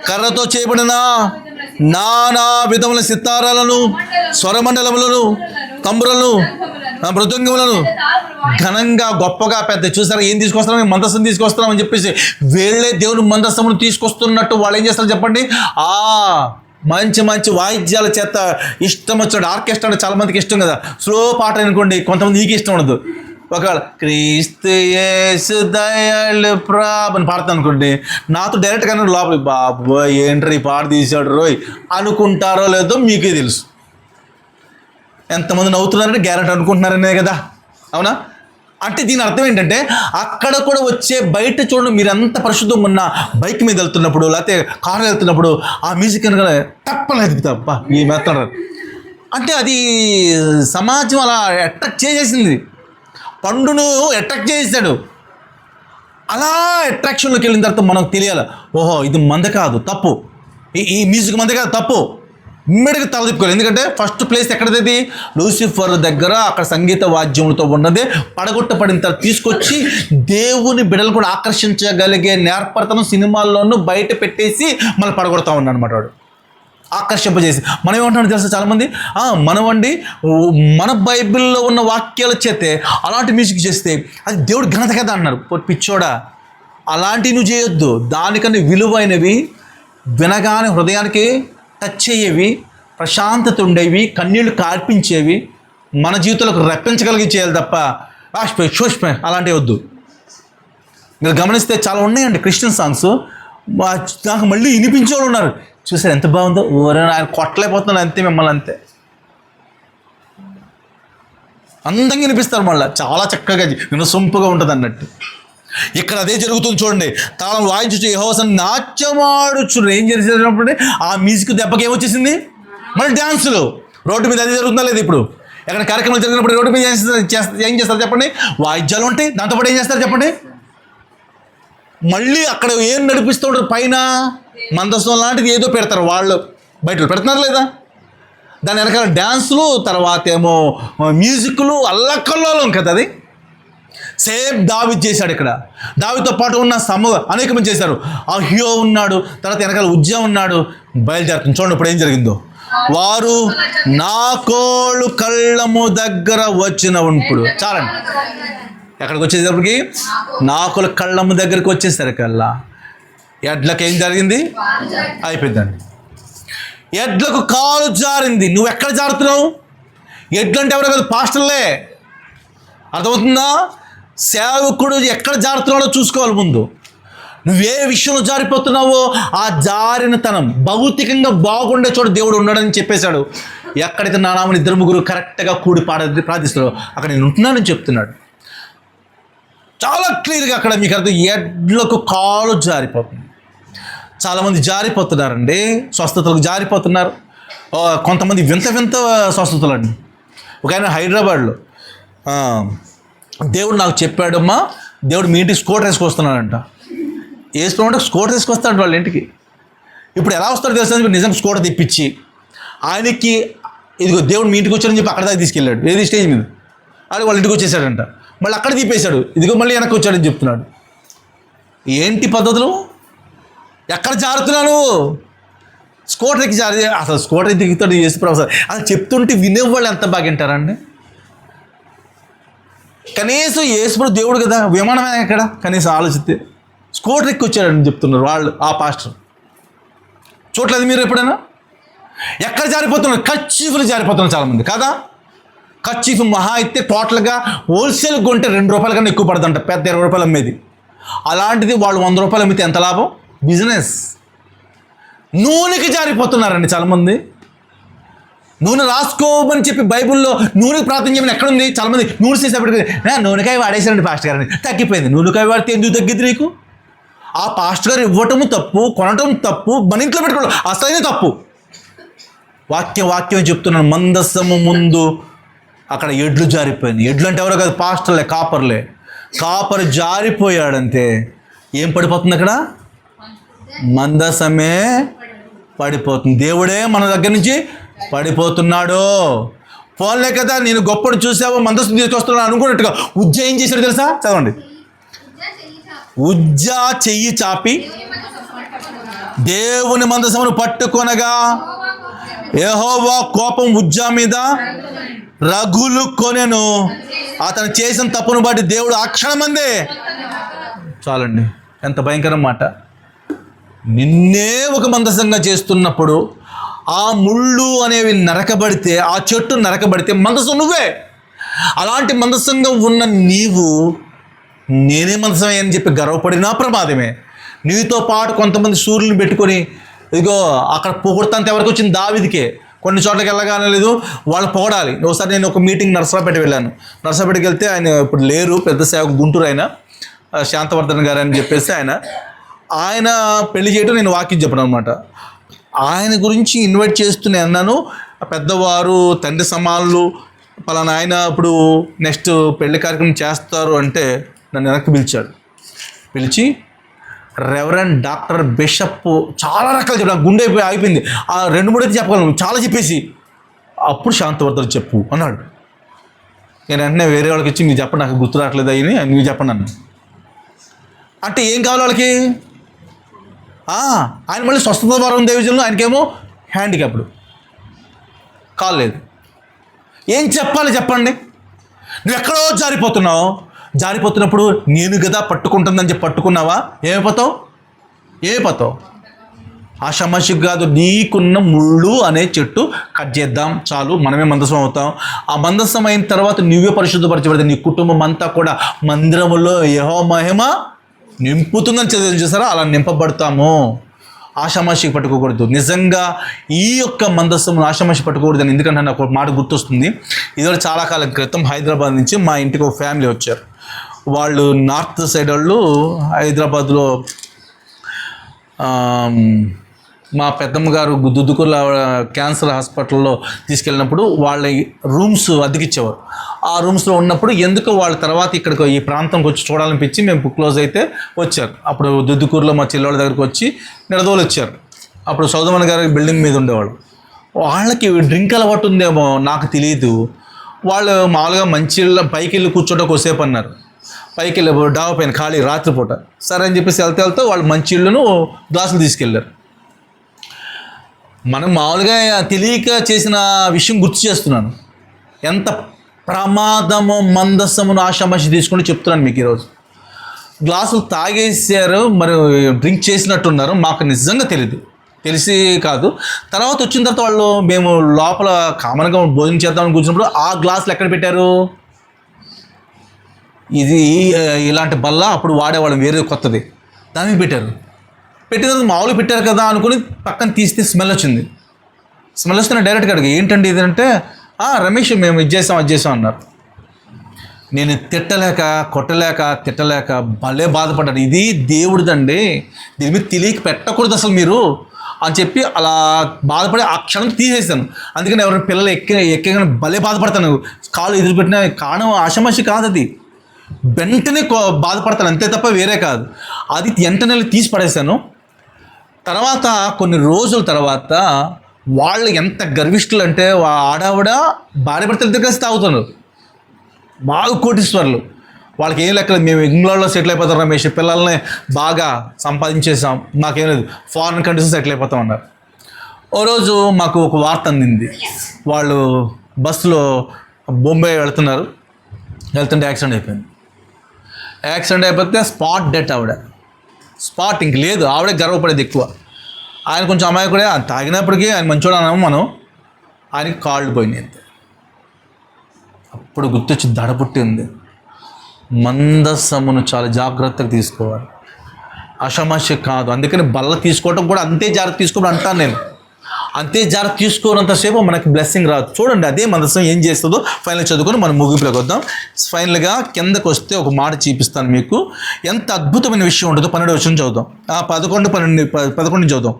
కర్రతో చేయబడిన నానా విధముల సితారాలను, స్వరమండలములను, తంబురలను, మృదంగములను ఘనంగా గొప్పగా పెద్ద చూసారా ఏం తీసుకొస్తున్నాం? మందస్సం తీసుకొస్తున్నాం అని చెప్పేసి వీళ్ళే దేవుని మందస్సమును తీసుకొస్తున్నట్టు వాళ్ళు ఏం చేస్తారు చెప్పండి? మంచి మంచి వాయిద్యాల చేత ఇష్టం వచ్చాడు. ఆర్కెస్ట్రా అంటే చాలా మందికి ఇష్టం కదా. స్లో పాట అనుకోండి, కొంతమంది నీకు ఇష్టం ఉండదు. ఒకవేళ క్రీస్తు యేసు దయాళు ప్రభు అని పాడతాను అనుకోండి, నాతో డైరెక్ట్గా లోపల బాబు ఏంట్రీ పాట తీశాడు రోయ్ అనుకుంటారో లేదో మీకే తెలుసు. ఎంతమంది నవ్వుతున్నారంటే గ్యారెంటీ అనుకుంటున్నారనే కదా. అవునా? అంటే దీని అర్థం ఏంటంటే అక్కడ కూడా వచ్చే బయట చూడండి, మీరు ఎంత పరిశుద్ధంగా ఉన్న బైక్ మీద వెళ్తున్నప్పుడు లేకపోతే కారు వెళ్తున్నప్పుడు ఆ మ్యూజిక్ కనుక తప్పని ఎదుగుతాబ్బా ఈ మెత్తడు అంటే అది సమాజం అలా అట్రాక్ట్ చేసేసింది. పండును అట్రాక్ట్ చేసాడు. అలా అట్రాక్షన్లోకి వెళ్ళిన తర్వాత మనకు తెలియాలి, ఓహో ఇది మంద కాదు, తప్పు, ఈ మ్యూజిక్ మంద కాదు, తప్పు. ఇమ్మీడియట్గా తల తిప్పుకోవాలి. ఎందుకంటే ఫస్ట్ ప్లేస్ ఎక్కడది? లూసిఫర్ దగ్గర. అక్కడ సంగీత వాద్యములతో ఉన్నదే పడగొట్టబడిన తర్వాత తీసుకొచ్చి దేవుని బిడ్డలు కూడా ఆకర్షించగలిగే నేర్పరతను సినిమాల్లోనూ బయట పెట్టేసి మళ్ళీ పడగొడతా ఉన్నాడు అనమాట వాడు, ఆకర్షింపజేసి. మనం ఏమంటున్నాడు తెలుసా చాలామంది? మనవండి మన బైబిల్లో ఉన్న వాక్యాల చేతే అలాంటి మ్యూజిక్ చేస్తే అది దేవుడు ఘనత కదా అన్నారు. పిచ్చోడా, అలాంటివి నువ్వు చేయొద్దు. దానికన్నా విలువైనవి, వినగానే హృదయానికి టచ్ అయ్యేవి, ప్రశాంతత ఉండేవి, కన్నీళ్లు కార్పించేవి, మన జీవితంలోకి రప్పించగలిగి చేయాలి తప్ప షోష్పే అలాంటివి వద్దు. మీరు గమనిస్తే చాలా ఉన్నాయండి క్రిస్టియన్ సాంగ్స్, నాకు మళ్ళీ వినిపించేవాళ్ళు ఉన్నారు. చూసారు ఎంత బాగుందో? ఆయన కొట్టలేకపోతున్నాడు అంతే, మిమ్మల్ని అంతే అందంగా వినిపిస్తారు. మళ్ళీ చాలా చక్కగా వినసొంపుగా ఉంటుంది అన్నట్టు. ఇక్కడ అదే జరుగుతుంది చూడండి. తాళం వాయించు యెహోవాను నాట్యమాడుచు. ఏం చేసేటప్పుడు ఆ మ్యూజిక్ దెబ్బకి ఏమొచ్చేసింది? మళ్ళీ డ్యాన్సులు. రోడ్డు మీద అదే జరుగుతుందా లేదు? ఇప్పుడు ఎక్కడ కార్యక్రమాలు జరిగినప్పుడు రోడ్డు మీద ఏం చేస్తారు చెప్పండి? వాయిద్యాలు ఉంటాయి, దాంతోపాటు ఏం చేస్తారు చెప్పండి? మళ్ళీ అక్కడ ఏం నడిపిస్తూ ఉంటారు? పైన మందస్సం లాంటిది ఏదో పెడతారు వాళ్ళు, బయట పెడుతున్నారు లేదా? దాని వెనకాల డ్యాన్సులు, తర్వాత ఏమో మ్యూజిక్లు, అల్లకల్లోలం కదా అది. సేమ్ దావీదు చేశాడు. ఇక్కడ దావీదుతో పాటు ఉన్న అనేక మంది చేశారు. అహ్యో ఉన్నాడు, తర్వాత వెనకాల ఉజ్జా ఉన్నాడు. బయలుదేరుతుంది. చూడండి ఇప్పుడు ఏం జరిగిందో. వారు నాకోలు కళ్ళము దగ్గర వచ్చినప్పుడు, చాలండి, ఎక్కడికి వచ్చేటప్పటికి నాకుల కళ్ళము దగ్గరికి వచ్చేసరికల్లా ఎడ్లకు ఏం జరిగింది? అయిపోయిందండి. ఎడ్లకు కాలు జారింది. నువ్వు ఎక్కడ జారుతున్నావు? ఎడ్లు అంటే ఎవరో కాదు, పాస్టర్లే. అర్థమవుతుందా? సేవకుడు ఎక్కడ జారుతున్నాడో చూసుకోవాలి ముందు. నువ్వే విషయంలో జారిపోతున్నావో ఆ జారినతనం భౌతికంగా బాగుండే చోట దేవుడు ఉన్నాడని చెప్పేశాడు. ఎక్కడైతే నా నామని 2-3 కరెక్ట్గా కూడి ప్రార్థిస్తాడో అక్కడ నేను ఉంటున్నానని చెప్తున్నాడు. చాలా క్లియర్గా అక్కడ మీకు అర్థం. ఎడ్లకు కాలు జారిపోతుంది. చాలామంది జారిపోతున్నారండి, స్వస్థతలకు జారిపోతున్నారు. కొంతమంది వింత వింత స్వస్థతలు అండి. ఒక ఆయన హైదరాబాద్లో దేవుడు నాకు చెప్పాడమ్మా, దేవుడు మీ ఇంటికి స్కూటర్ వేసుకొస్తున్నాడంట. వేసుకోమంటే స్కూటర్ తీసుకొస్తాడు వాళ్ళ ఇంటికి. ఇప్పుడు ఎలా వస్తాడో తెలుసా? నిజంగా స్కూటర్ తెప్పించి ఆయనకి ఇదిగో దేవుడు మీ ఇంటికి వచ్చాడని చెప్పి అక్కడ దాకా తీసుకెళ్ళాడు. ఏది స్టేజ్ మీద అది వాళ్ళ ఇంటికి వచ్చేసాడంట. మళ్ళీ అక్కడ తీపేశాడు. ఇదిగో మళ్ళీ వెనక్కి వచ్చాడని చెప్తున్నాడు. ఏంటి పద్ధతులు? ఎక్కడ జారుతున్నాను? స్కూటర్కి జారి, అసలు స్కూటర్ దిగుతాడు చేసి ప్రొఫెసర్ అసలు చెప్తుంటే వినేవాళ్ళు ఎంత బాగా వింటారండి. కనీసం యేసుప్రభు దేవుడు కదా, విమానమే ఎక్కడ కనీసం ఆలోచిస్తే స్కూటర్ ఎక్కి వచ్చాడని చెప్తున్నారు వాళ్ళు. ఆ పాస్టర్ చూడలేదు మీరు ఎప్పుడైనా? ఎక్కడ జారిపోతున్నారు? కర్చీఫ్లు జారిపోతున్నారు చాలామంది కదా. కర్చీఫ్ మహా అయితే టోటల్గా హోల్సేల్ కొంటే ₹2 కన్నా ఎక్కువ పడుతుందంట, పెద్ద ₹20 అమ్మేది. అలాంటిది వాళ్ళు ₹100 అమ్మితే ఎంత లాభం? బిజినెస్. నూనెకి జారిపోతున్నారండి చాలామంది. నూనె రాసుకోమని చెప్పి బైబిల్లో నూనెకి ప్రార్థన చేయమని ఎక్కడుంది? చాలామంది నూనె చేసేప్పటికి నూనెకాయ వాడేసారండి పాస్టర్ గారిని, తగ్గిపోయింది. నూనెకాయ వాడితే ఎందుకు తగ్గింది నీకు? ఆ పాస్టర్ గారు ఇవ్వటము తప్పు, కొనటం తప్పు, మన ఇంట్లో పెట్టుకోవడం అసలైన తప్పు. వాక్యం చెప్తున్నాను. మందస్సము ముందు అక్కడ ఎడ్లు జారిపోయింది. ఎడ్లు అంటే ఎవరో కాదు, పాస్టర్లే, కాపరు జారిపోయాడంతే. ఏం పడిపోతుంది అక్కడ? మందసమే పడిపోతుంది. దేవుడే మన దగ్గర నుంచి పడిపోతున్నాడు. ఫోన్లే కదా నేను గొప్పడు చూసావో మందసం తీసుకొస్తున్నాను అనుకున్నట్టుగా ఉజ్జా ఏం చేశాడు తెలుసా? చదవండి. ఉజ్జా చెయ్యి చాపి దేవుని మందసమును పట్టుకొనగా యెహోవా కోపం ఉజ్జా మీద రగులు కొనెను. అతను చేసిన తప్పును బట్టి దేవుడు ఆ క్షణమందే, చాలండి ఎంత భయంకరం మాట. నిన్నే ఒక మందసంగా చేస్తున్నప్పుడు ఆ ముళ్ళు అనేవి నరకబడితే, ఆ చెట్టు నరకబడితే మందసం నువ్వే. అలాంటి మందసంగా ఉన్న నీవు నేనే మందసమే అని చెప్పి గర్వపడినా ప్రమాదమే. నీతో పాటు కొంతమంది సూర్యుని పెట్టుకొని ఇదిగో అక్కడ పొగుడుతంత ఎవరికి వచ్చింది? దావీదుకే. కొన్ని చోట్లకి వెళ్ళగానే లేదు, వాళ్ళు పొగడాలి. ఒకసారి నేను ఒక మీటింగ్ నర్సరాపేట వెళ్ళాను. నర్సరాపేటకి వెళ్తే ఆయన ఇప్పుడు లేరు, పెద్ద సేవకు, గుంటూరు ఆయన శాంతవర్ధన్ గారు అని చెప్పేసి ఆయన పెళ్లి చేయడం నేను వాక్యం చెప్పడం అనమాట. ఆయన గురించి ఇన్వైట్ చేస్తూనే అన్నాను. పెద్దవారు, తండ్రి సమానులు, పలానా ఆయన ఇప్పుడు నెక్స్ట్ పెళ్లి కార్యక్రమం చేస్తారు అంటే నన్ను వెనక్కి పిలిచి రెవరెండ్ డాక్టర్ బిషప్ చాలా రకాలు చెప్పాను. గుండె అయిపోయింది. ఆ 2-3 అయితే చెప్పగలను, చాలా చెప్పేసి అప్పుడు శాంతవర్ధన్ చెప్పు అన్నాడు. నేను వెంటనే వేరే వాళ్ళకి ఇచ్చి మీరు చెప్పండి, నాకు గుర్తు రావట్లేదు అని, మీరు చెప్పండి అన్న. అంటే ఏం కావాలి వాళ్ళకి? ఆయన మళ్ళీ స్వస్థత వారం దేవిజన్లో, ఆయనకేమో హ్యాండిక్యాప్డ్, కాల్ లేదు. ఏం చెప్పాలి చెప్పండి? నువ్వు ఎక్కడో జారిపోతున్నప్పుడు నేను కదా పట్టుకుంటుందని చెప్పి పట్టుకున్నావా? ఏమైపోతావు? ఆషామాషికి కాదు, నీకున్న ముళ్ళు అనే చెట్టు కట్ చేద్దాం చాలు, మనమే మందసం అవుతాం. ఆ మందసం అయిన తర్వాత నువ్వే పరిశుద్ధపరచబడితే నీ కుటుంబం అంతా కూడా మందిరములో యెహోవా మహిమ నింపుతుందని చదివి చూసారా? అలా నింపబడతాము. ఆషామాషికి పట్టుకోకూడదు. నిజంగా ఈ యొక్క మందస్సును ఆషామాషి పట్టుకోకూడదు అని ఎందుకంటే నాకు ఒక మాట గుర్తొస్తుంది. ఇదివర చాలా కాలం క్రితం హైదరాబాద్ నుంచి మా ఇంటికి ఒక ఫ్యామిలీ వచ్చారు. వాళ్ళు నార్త్ సైడ్ వాళ్ళు హైదరాబాద్లో మా పెద్దమ్మ గారు దుద్దుకూరులో క్యాన్సర్ హాస్పిటల్లో తీసుకెళ్ళినప్పుడు వాళ్ళ రూమ్స్ అద్దెకిచ్చేవారు. ఆ రూమ్స్లో ఉన్నప్పుడు ఎందుకు వాళ్ళ తర్వాత ఇక్కడికి ఈ ప్రాంతంకి వచ్చి చూడాలనిపించి మేము క్లోజ్ అయితే వచ్చారు. అప్పుడు దుద్దుకూరులో మా చెల్లెళ్ళ దగ్గరికి వచ్చి నిడదోలు వచ్చారు. అప్పుడు సౌదమన్ గారి బిల్డింగ్ మీద ఉండేవాళ్ళు. వాళ్ళకి డ్రింక్ అలవాటు ఉందేమో నాకు తెలియదు. వాళ్ళు మామూలుగా మంచి పైకి వెళ్ళి కూర్చోటం కొద్దిసేపు అన్నారు. పైకి వెళ్ళి డాబా పైన ఖాళీ రాత్రిపూట. సరే అని చెప్పేసి వెళ్తే వాళ్ళు మంచి ఇళ్ళను గ్లాసులు తీసుకెళ్ళారు. మనం మామూలుగా తెలియక చేసిన విషయం గుర్తు చేస్తున్నాను. ఎంత ప్రమాదమో మందస్సమును ఆషామాషి తీసుకుంటూ చెప్తున్నాను మీకు ఈరోజు. గ్లాసులు తాగేసారు, మరి డ్రింక్ చేసినట్టున్నారు. మాకు నిజంగా తెలిసి కాదు. తర్వాత వచ్చిన తర్వాత వాళ్ళు మేము లోపల కామన్గా భోజనం చేద్దామని కూర్చున్నప్పుడు ఆ గ్లాసులు ఎక్కడ పెట్టారు? ఇది ఇలాంటి బల్ల అప్పుడు వాడేవాళ్ళం, వేరే కొత్తది, దానికి పెట్టారు. పెట్టిన తర్వాత మామూలు పెట్టారు కదా అనుకుని పక్కన తీస్తే స్మెల్ వచ్చింది. స్మెల్ వస్తే డైరెక్ట్గా అడిగి ఏంటండి ఇది అంటే, రమేష్ మేము ఇది చేసాం అది చేసాం అన్నారు. నేను తిట్టలేక భలే బాధపడ్డాను. ఇది దేవుడిదండి, దీని మీద తెలియక పెట్టకూడదు అసలు మీరు అని చెప్పి అలా బాధపడి ఆ క్షణం తీసేసాను. అందుకని ఎవరైనా పిల్లలు ఎక్కగానే భలే బాధపడతాను. కాలు ఎదురు పెట్టిన కారణం ఆషామాషి కాదు, అది వెంటనే బాధపడతాను అంతే తప్ప వేరే కాదు. అది వెంటనే తీసి పడేశాను. తర్వాత కొన్ని రోజుల తర్వాత వాళ్ళు ఎంత గర్విష్ఠులు అంటే ఆడావిడ భార్య భర్తలు ఇద్దరు కలిసి తాగుతున్నారు. బాగా కోటీశ్వర్లు. వాళ్ళకి ఏం లెక్కలేదు, మేము ఇంగ్లాండ్లో సెటిల్ అయిపోతాం రమేష్, పిల్లల్ని బాగా సంపాదించేసాం, మాకేం లేదు, ఫారిన్ కంట్రీస్ సెటిల్ అయిపోతాం అన్నారు. ఓ రోజు మాకు ఒక వార్త అందింది. వాళ్ళు బస్సులో బొంబాయి వెళ్తుంటే యాక్సిడెంట్ అయిపోయింది. యాక్సిడెంట్ అయిపోతే స్పాట్ డెత్. స్పాట్ ఇంక లేదు. ఆవిడే గర్వపడేది ఎక్కువ. ఆయన కొంచెం అమాయకుడే, తాగినప్పటికీ ఆయన మంచోడు అన్నాము మనం. ఆయనకి కాళ్ళు పోయినాయి అంతే. అప్పుడు గుర్తొచ్చి దడపుట్టి ఉంది. మందస్సమును చాలా జాగ్రత్తగా తీసుకోవాలి, ఆషామాషి కాదు. అందుకని బల్ల తీసుకోవడం కూడా అంతే జాగ్రత్త తీసుకోవడం అంటాను నేను. అంతే జాగ్రత్త తీసుకోనంతసేపు మనకి బ్లెస్సింగ్ రాదు. చూడండి అదే మందస్సం ఏం చేస్తుందో ఫైనల్ చదువుకొని మనం ముగింపులోకి వద్దాం. ఫైనల్గా కిందకు వస్తే ఒక మాట చూపిస్తాను మీకు, ఎంత అద్భుతమైన విషయం ఉంటుందో. 12వ వచనం చదువుదాం. 11 చదువుదాం.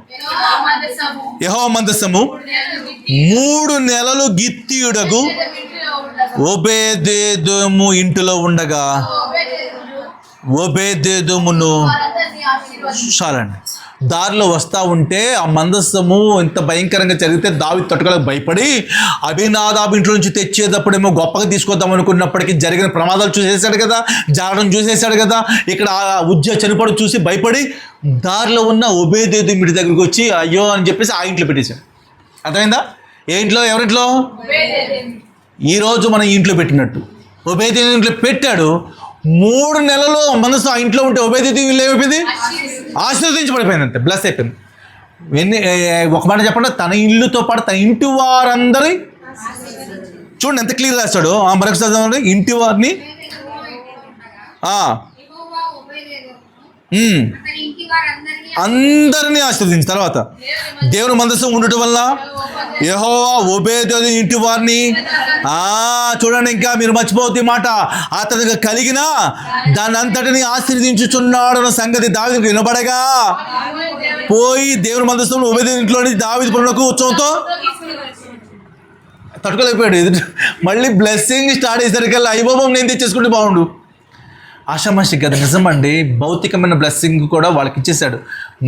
యెహోవా మందస్సము 3 నెలలు గిత్తీయుడగు ఓబేదేదోము ఇంటిలో ఉండగా ఓబేదేదోమును చాలండి. దారిలో వస్తూ ఉంటే ఆ మందస్సము ఎంత భయంకరంగా జరిగితే దావీదు తట్టుకోలేక భయపడి అబీనాదాబు ఇంట్లో నుంచి తెచ్చేటప్పుడేమో గొప్పగా తీసుకొద్దాం అనుకున్నప్పటికీ జరిగిన ప్రమాదాలు చూసేశాడు కదా, జారడం చూసేశాడు కదా, ఇక్కడ ఉజ్జా చనిపోవడం చూసి భయపడి దారిలో ఉన్న ఓబేదేదోము ఇంటి దగ్గరికి వచ్చి అయ్యో అని చెప్పేసి ఆ ఇంట్లో పెట్టేశాడు. అర్థమైందా? ఏ ఇంట్లో? ఎవరింట్లో? ఈరోజు మన ఇంట్లో పెట్టినట్టు ఓబేదేదోము ఇంట్లో పెట్టాడు. 3 నెలలు మనసు ఆ ఇంట్లో ఉంటే ఓబేదేదోము ఇల్లు ఏమైపోయింది? ఆశీర్వదించబడిపోయింది, అంతే, బ్లెస్ అయిపోయింది. ఒక మాట చెప్పండి, తన ఇల్లుతో పాటు తన ఇంటి వారందరి, చూడండి ఎంత క్లియర్ రాస్తాడు. మరొకసారి ఇంటి వారిని అందరినీ ఆశీర్వదించిన తర్వాత దేవుని మందస్సం ఉండటం వల్ల యెహోవా ఓబేదేదోము ఇంటి వారిని చూడండి, ఇంకా మీరు మర్చిపోతే మాట, అతనికి కలిగిన దాని అంతటిని ఆశీర్వదించుచున్నాడు అన్న సంగతి దావీదుకు వినబడగా పోయి దేవుని మందస్సం ఓబేదేదోము ఇంట్లోని దావీదు పురమునకు ఉత్సవంతో తట్టుకోలేకపోయాడు. మళ్ళీ బ్లెస్సింగ్ స్టార్ట్ అయ్యేసరికల్లా అయ్యబాబం నేను తెచ్చేసుకుంటే బాగుండు. ఆషామాషి కదా, నిజమండి. భౌతికమైన బ్లెస్సింగ్ కూడా వాళ్ళకి ఇచ్చేశాడు.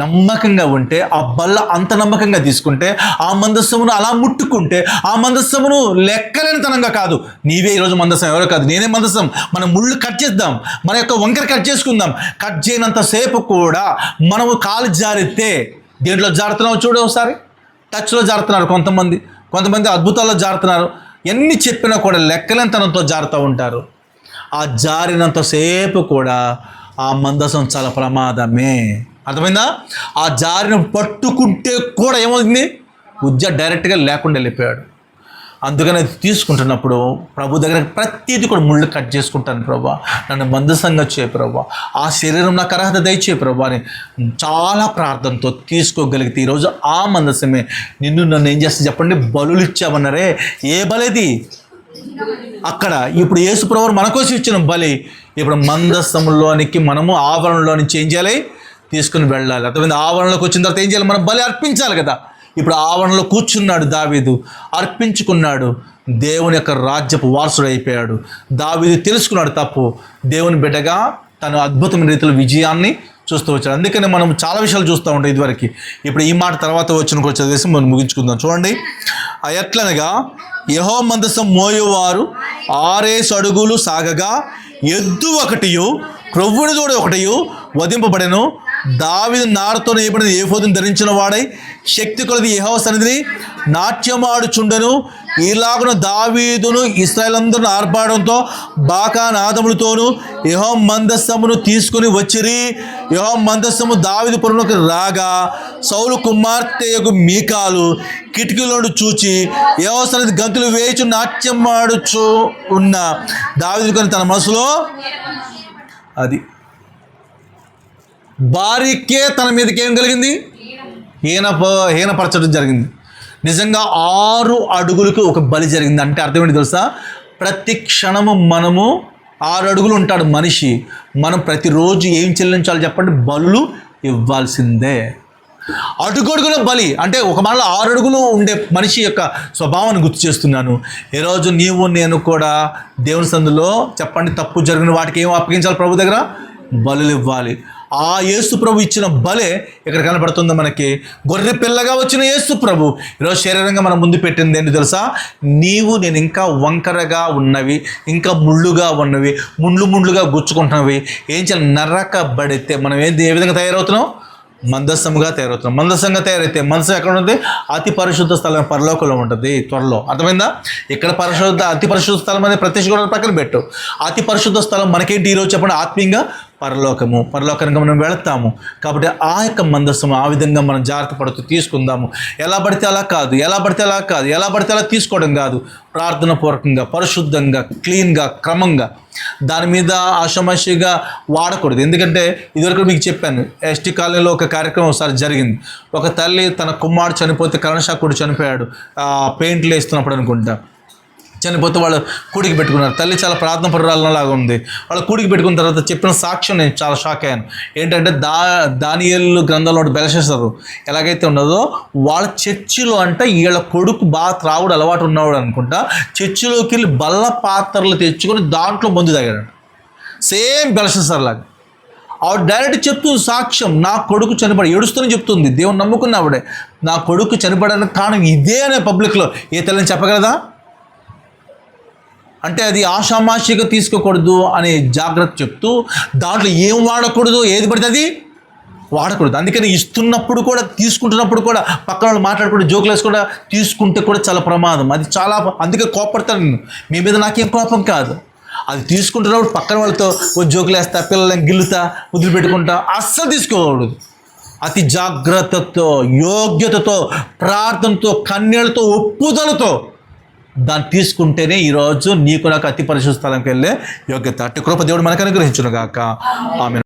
నమ్మకంగా ఉంటే ఆ బల్ల అంత నమ్మకంగా తీసుకుంటే, ఆ మందస్సమును అలా ముట్టుకుంటే, ఆ మందస్సమును లెక్కలేనితనంగా కాదు, నీవే ఈరోజు మందస్సం, ఎవరో కాదు, నేనే మందస్సం. మనం ముళ్ళు కట్ చేద్దాం, మన యొక్క వంకర కట్ చేసుకుందాం. కట్ చేయనంతసేపు కూడా మనము కాలు జారితే దేంట్లో జారుతున్నావు చూడు ఒకసారి. టచ్లో జారుతున్నారు కొంతమంది అద్భుతాల్లో జారుతున్నారు. ఎన్ని చెప్పినా కూడా లెక్కలేనితనంతో జారుతూ ఉంటారు. ఆ జారినంతసేపు కూడా ఆ మందసం చాలా ప్రమాదమే. అర్థమైందా? ఆ జారిని పట్టుకుంటే కూడా ఏమవుతుంది? ఉజ్జ డైరెక్ట్గా లేకుండా వెళ్ళిపోయాడు. అందుకని అది తీసుకుంటున్నప్పుడు ప్రభు దగ్గర ప్రతిదీ కూడా ముళ్ళు కట్ చేసుకుంటాను ప్రభా, నన్ను మందసంగా చేయ ప్రభా, ఆ శరీరం నాకు అర్హత దయచేయ ప్రభా అని చాలా ప్రార్థనతో తీసుకోగలిగితే ఈరోజు ఆ మందసమే నన్ను ఏం చేస్తే చెప్పండి, బలులు ఇచ్చామన్నారే, ఏ బలేది అక్కడ. ఇప్పుడు యేసు ప్రభువు మన కోసం ఇచ్చిన బలి ఇప్పుడు మందస్సంలోనికి మనము ఆవరణలో నుంచి ఏం చేయాలి? తీసుకుని వెళ్ళాలి. అర్థమైంది? ఆవరణలోకి వచ్చిన తర్వాత ఏం చేయాలి? మనం బలి అర్పించాలి కదా. ఇప్పుడు ఆవరణలో కూర్చున్నాడు దావీదు, అర్పించుకున్నాడు, దేవుని యొక్క రాజ్యపు వారసుడు అయిపోయాడు. దావీదు తెలుసుకున్నాడు తప్పు, దేవుని బిడ్డగా తను అద్భుతమైన రీతిలో విజయాన్ని చూస్తూ వచ్చాడు. అందుకని మనం చాలా విషయాలు చూస్తూ ఉంటాం ఇదివరకు. ఇప్పుడు ఈ మాట తర్వాత వచ్చిన చదివేసి మనం ముగించుకుందాం. చూడండి, ఎట్లనగా యెహోవా మందసం మోయువారు 6 అడుగులు సాగగా ఎద్దు ఒకటియు క్రొవ్వుని దూడ ఒకటియు వధింపబడెను. దావీదు నారతో నేయబడిన ఏఫోదును ధరించిన వాడై శక్తి కొలది యెహోవా సన్నిధిని నాట్యమాడుచుండెను. ఇలాగున దావీదును ఇశ్రాయేలందరూ ఆర్భాటంతో బాకానాదములతోనూ యెహోవా మందస్సమును తీసుకుని వచ్చిరి. యెహోవా మందస్సము దావీదు పురమునకు రాగా సౌలు కుమార్తెయగు మీకాలు కిటికీలోను చూచి యెహోవా సన్నిధి గంతులు వేయిచు నాట్యమాడుచు ఉన్న దావీదు కొని తన మనసులో అది భార్యకే తన మీదకి ఏం కలిగింది? హీనపరచడం జరిగింది. నిజంగా 6 అడుగులకు ఒక బలి జరిగింది. అంటే అర్థం ఏంటి తెలుసా? ప్రతి క్షణము మనము 6 అడుగులు ఉంటాడు మనిషి. మనం ప్రతిరోజు ఏం చెల్లించాలి చెప్పండి? బలులు ఇవ్వాల్సిందే. అడుగడుగుల బలి అంటే ఒక మనలో 6 అడుగులు ఉండే మనిషి యొక్క స్వభావాన్ని గుర్తు చేస్తున్నాను. ఈరోజు నీవు నేను కూడా దేవుని సందులో చెప్పండి, తప్పు జరిగిన వాటికి ఏం అప్పగించాలి? ప్రభు దగ్గర బలులు ఇవ్వాలి. ఆ యేసు ప్రభు ఇచ్చిన బలే ఇక్కడ కనబడుతుంది మనకి. గొర్రె పిల్లగా వచ్చిన యేసు ప్రభు ఈరోజు శరీరంగా మన ముందు పెట్టింది ఏంటి తెలుసా? నీవు నేను ఇంకా వంకరగా ఉన్నవి, ఇంకా ముళ్ళుగా ఉన్నవి, ముండ్లుగా గుచ్చుకుంటున్నవి ఏం చేయాలి? నరకబడితే మనం ఏ విధంగా తయారవుతున్నాం? మందస్సంగా తయారవుతున్నాం. మందస్సంగా తయారైతే మనసు ఎక్కడ ఉంటుంది? అతి పరిశుద్ధ స్థలం పరలోకంలో ఉంటుంది త్వరలో. అర్థమైందా? ఇక్కడ అతి పరిశుద్ధ స్థలం అనేది ప్రత్యక్ష పక్కన పెట్టు. అతి పరిశుద్ధ స్థలం మనకేంటి ఈరోజు చెప్పండి? ఆత్మీయంగా పరలోకానికి మనం వెళతాము. కాబట్టి ఆ యొక్క మందస్సము ఆ విధంగా మనం జాగ్రత్త పడుతూ తీసుకుందాము. ఎలా పడితే అలా కాదు, ఎలా పడితే అలా తీసుకోవడం కాదు. ప్రార్థన పూర్వకంగా, పరిశుద్ధంగా, క్లీన్గా, క్రమంగా, దాని మీద ఆషామాషిగా వాడకూడదు. ఎందుకంటే ఇదివరకు మీకు చెప్పాను, ఎస్టీ కాలనీలో ఒక కార్యక్రమం ఒకసారి జరిగింది. ఒక తల్లి తన కుమారుడు చనిపోతే, కరెంట్ షాక్ కూడా చనిపోయాడు, పెయింట్లు వేస్తున్నప్పుడు అనుకుంటా. చనిపోతే వాళ్ళు కూడికి పెట్టుకున్నారు. తల్లి చాలా ప్రార్థన పరురాలలాగా ఉంది. వాళ్ళు కూడికి పెట్టుకున్న తర్వాత చెప్పిన సాక్ష్యం నేను చాలా షాక్ అయ్యాను. ఏంటంటే దానియేలు గ్రంథంలో బెల్షస్సరు ఎలాగైతే ఉన్నదో వాళ్ళ చర్చిలో అంటే వీళ్ళ కొడుకు బాగా త్రాగుడు అలవాటు ఉన్నవాడు అనుకుంటా. చర్చిలోకి వెళ్ళి బల్ల పాత్రలు తెచ్చుకొని దాంట్లో మందు తాగాడు. సేమ్ బెల్షస్సర్ లాగా. ఆవిడ డైరెక్ట్ చెప్తుంది సాక్ష్యం, నా కొడుకు చనిపడి ఏడుస్తూనే చెప్తుంది. దేవుని నమ్ముకున్న ఆవిడే నా కొడుకు చనిపడానికి కారణం ఇదే అనే పబ్లిక్లో ఏ తల్లిని చెప్పగలదా? అంటే అది ఆషామాషిగా తీసుకోకూడదు అనే జాగ్రత్త చెప్తూ దాంట్లో ఏం వాడకూడదు, ఏది పడితే అది వాడకూడదు. అందుకని ఇస్తున్నప్పుడు కూడా, తీసుకుంటున్నప్పుడు కూడా పక్కన వాళ్ళు మాట్లాడకూడదు, జోకులు వేసుకుండా తీసుకుంటే కూడా చాలా ప్రమాదం. అది చాలా, అందుకే కోపడతాను నేను. మీ మీద నాకేం కోపం కాదు. అది తీసుకుంటున్నప్పుడు పక్కన వాళ్ళతో జోకులు వేస్తా, పిల్లలని గిల్లుతా, వదిలిపెట్టుకుంటా అస్సలు తీసుకోకూడదు. అతి జాగ్రత్తతో, యోగ్యతతో, ప్రార్థనతో, కన్నీళ్లతో, ఒప్పుదలతో దాన్ని తీసుకుంటేనే ఈరోజు నీకు నాకు అతి పరిశుద్ధ స్థలంకి వెళ్ళే యోగ్యత. అట్టి కృప దేవుడు మనకు అనుగ్రహించును గాక. ఆమేన్.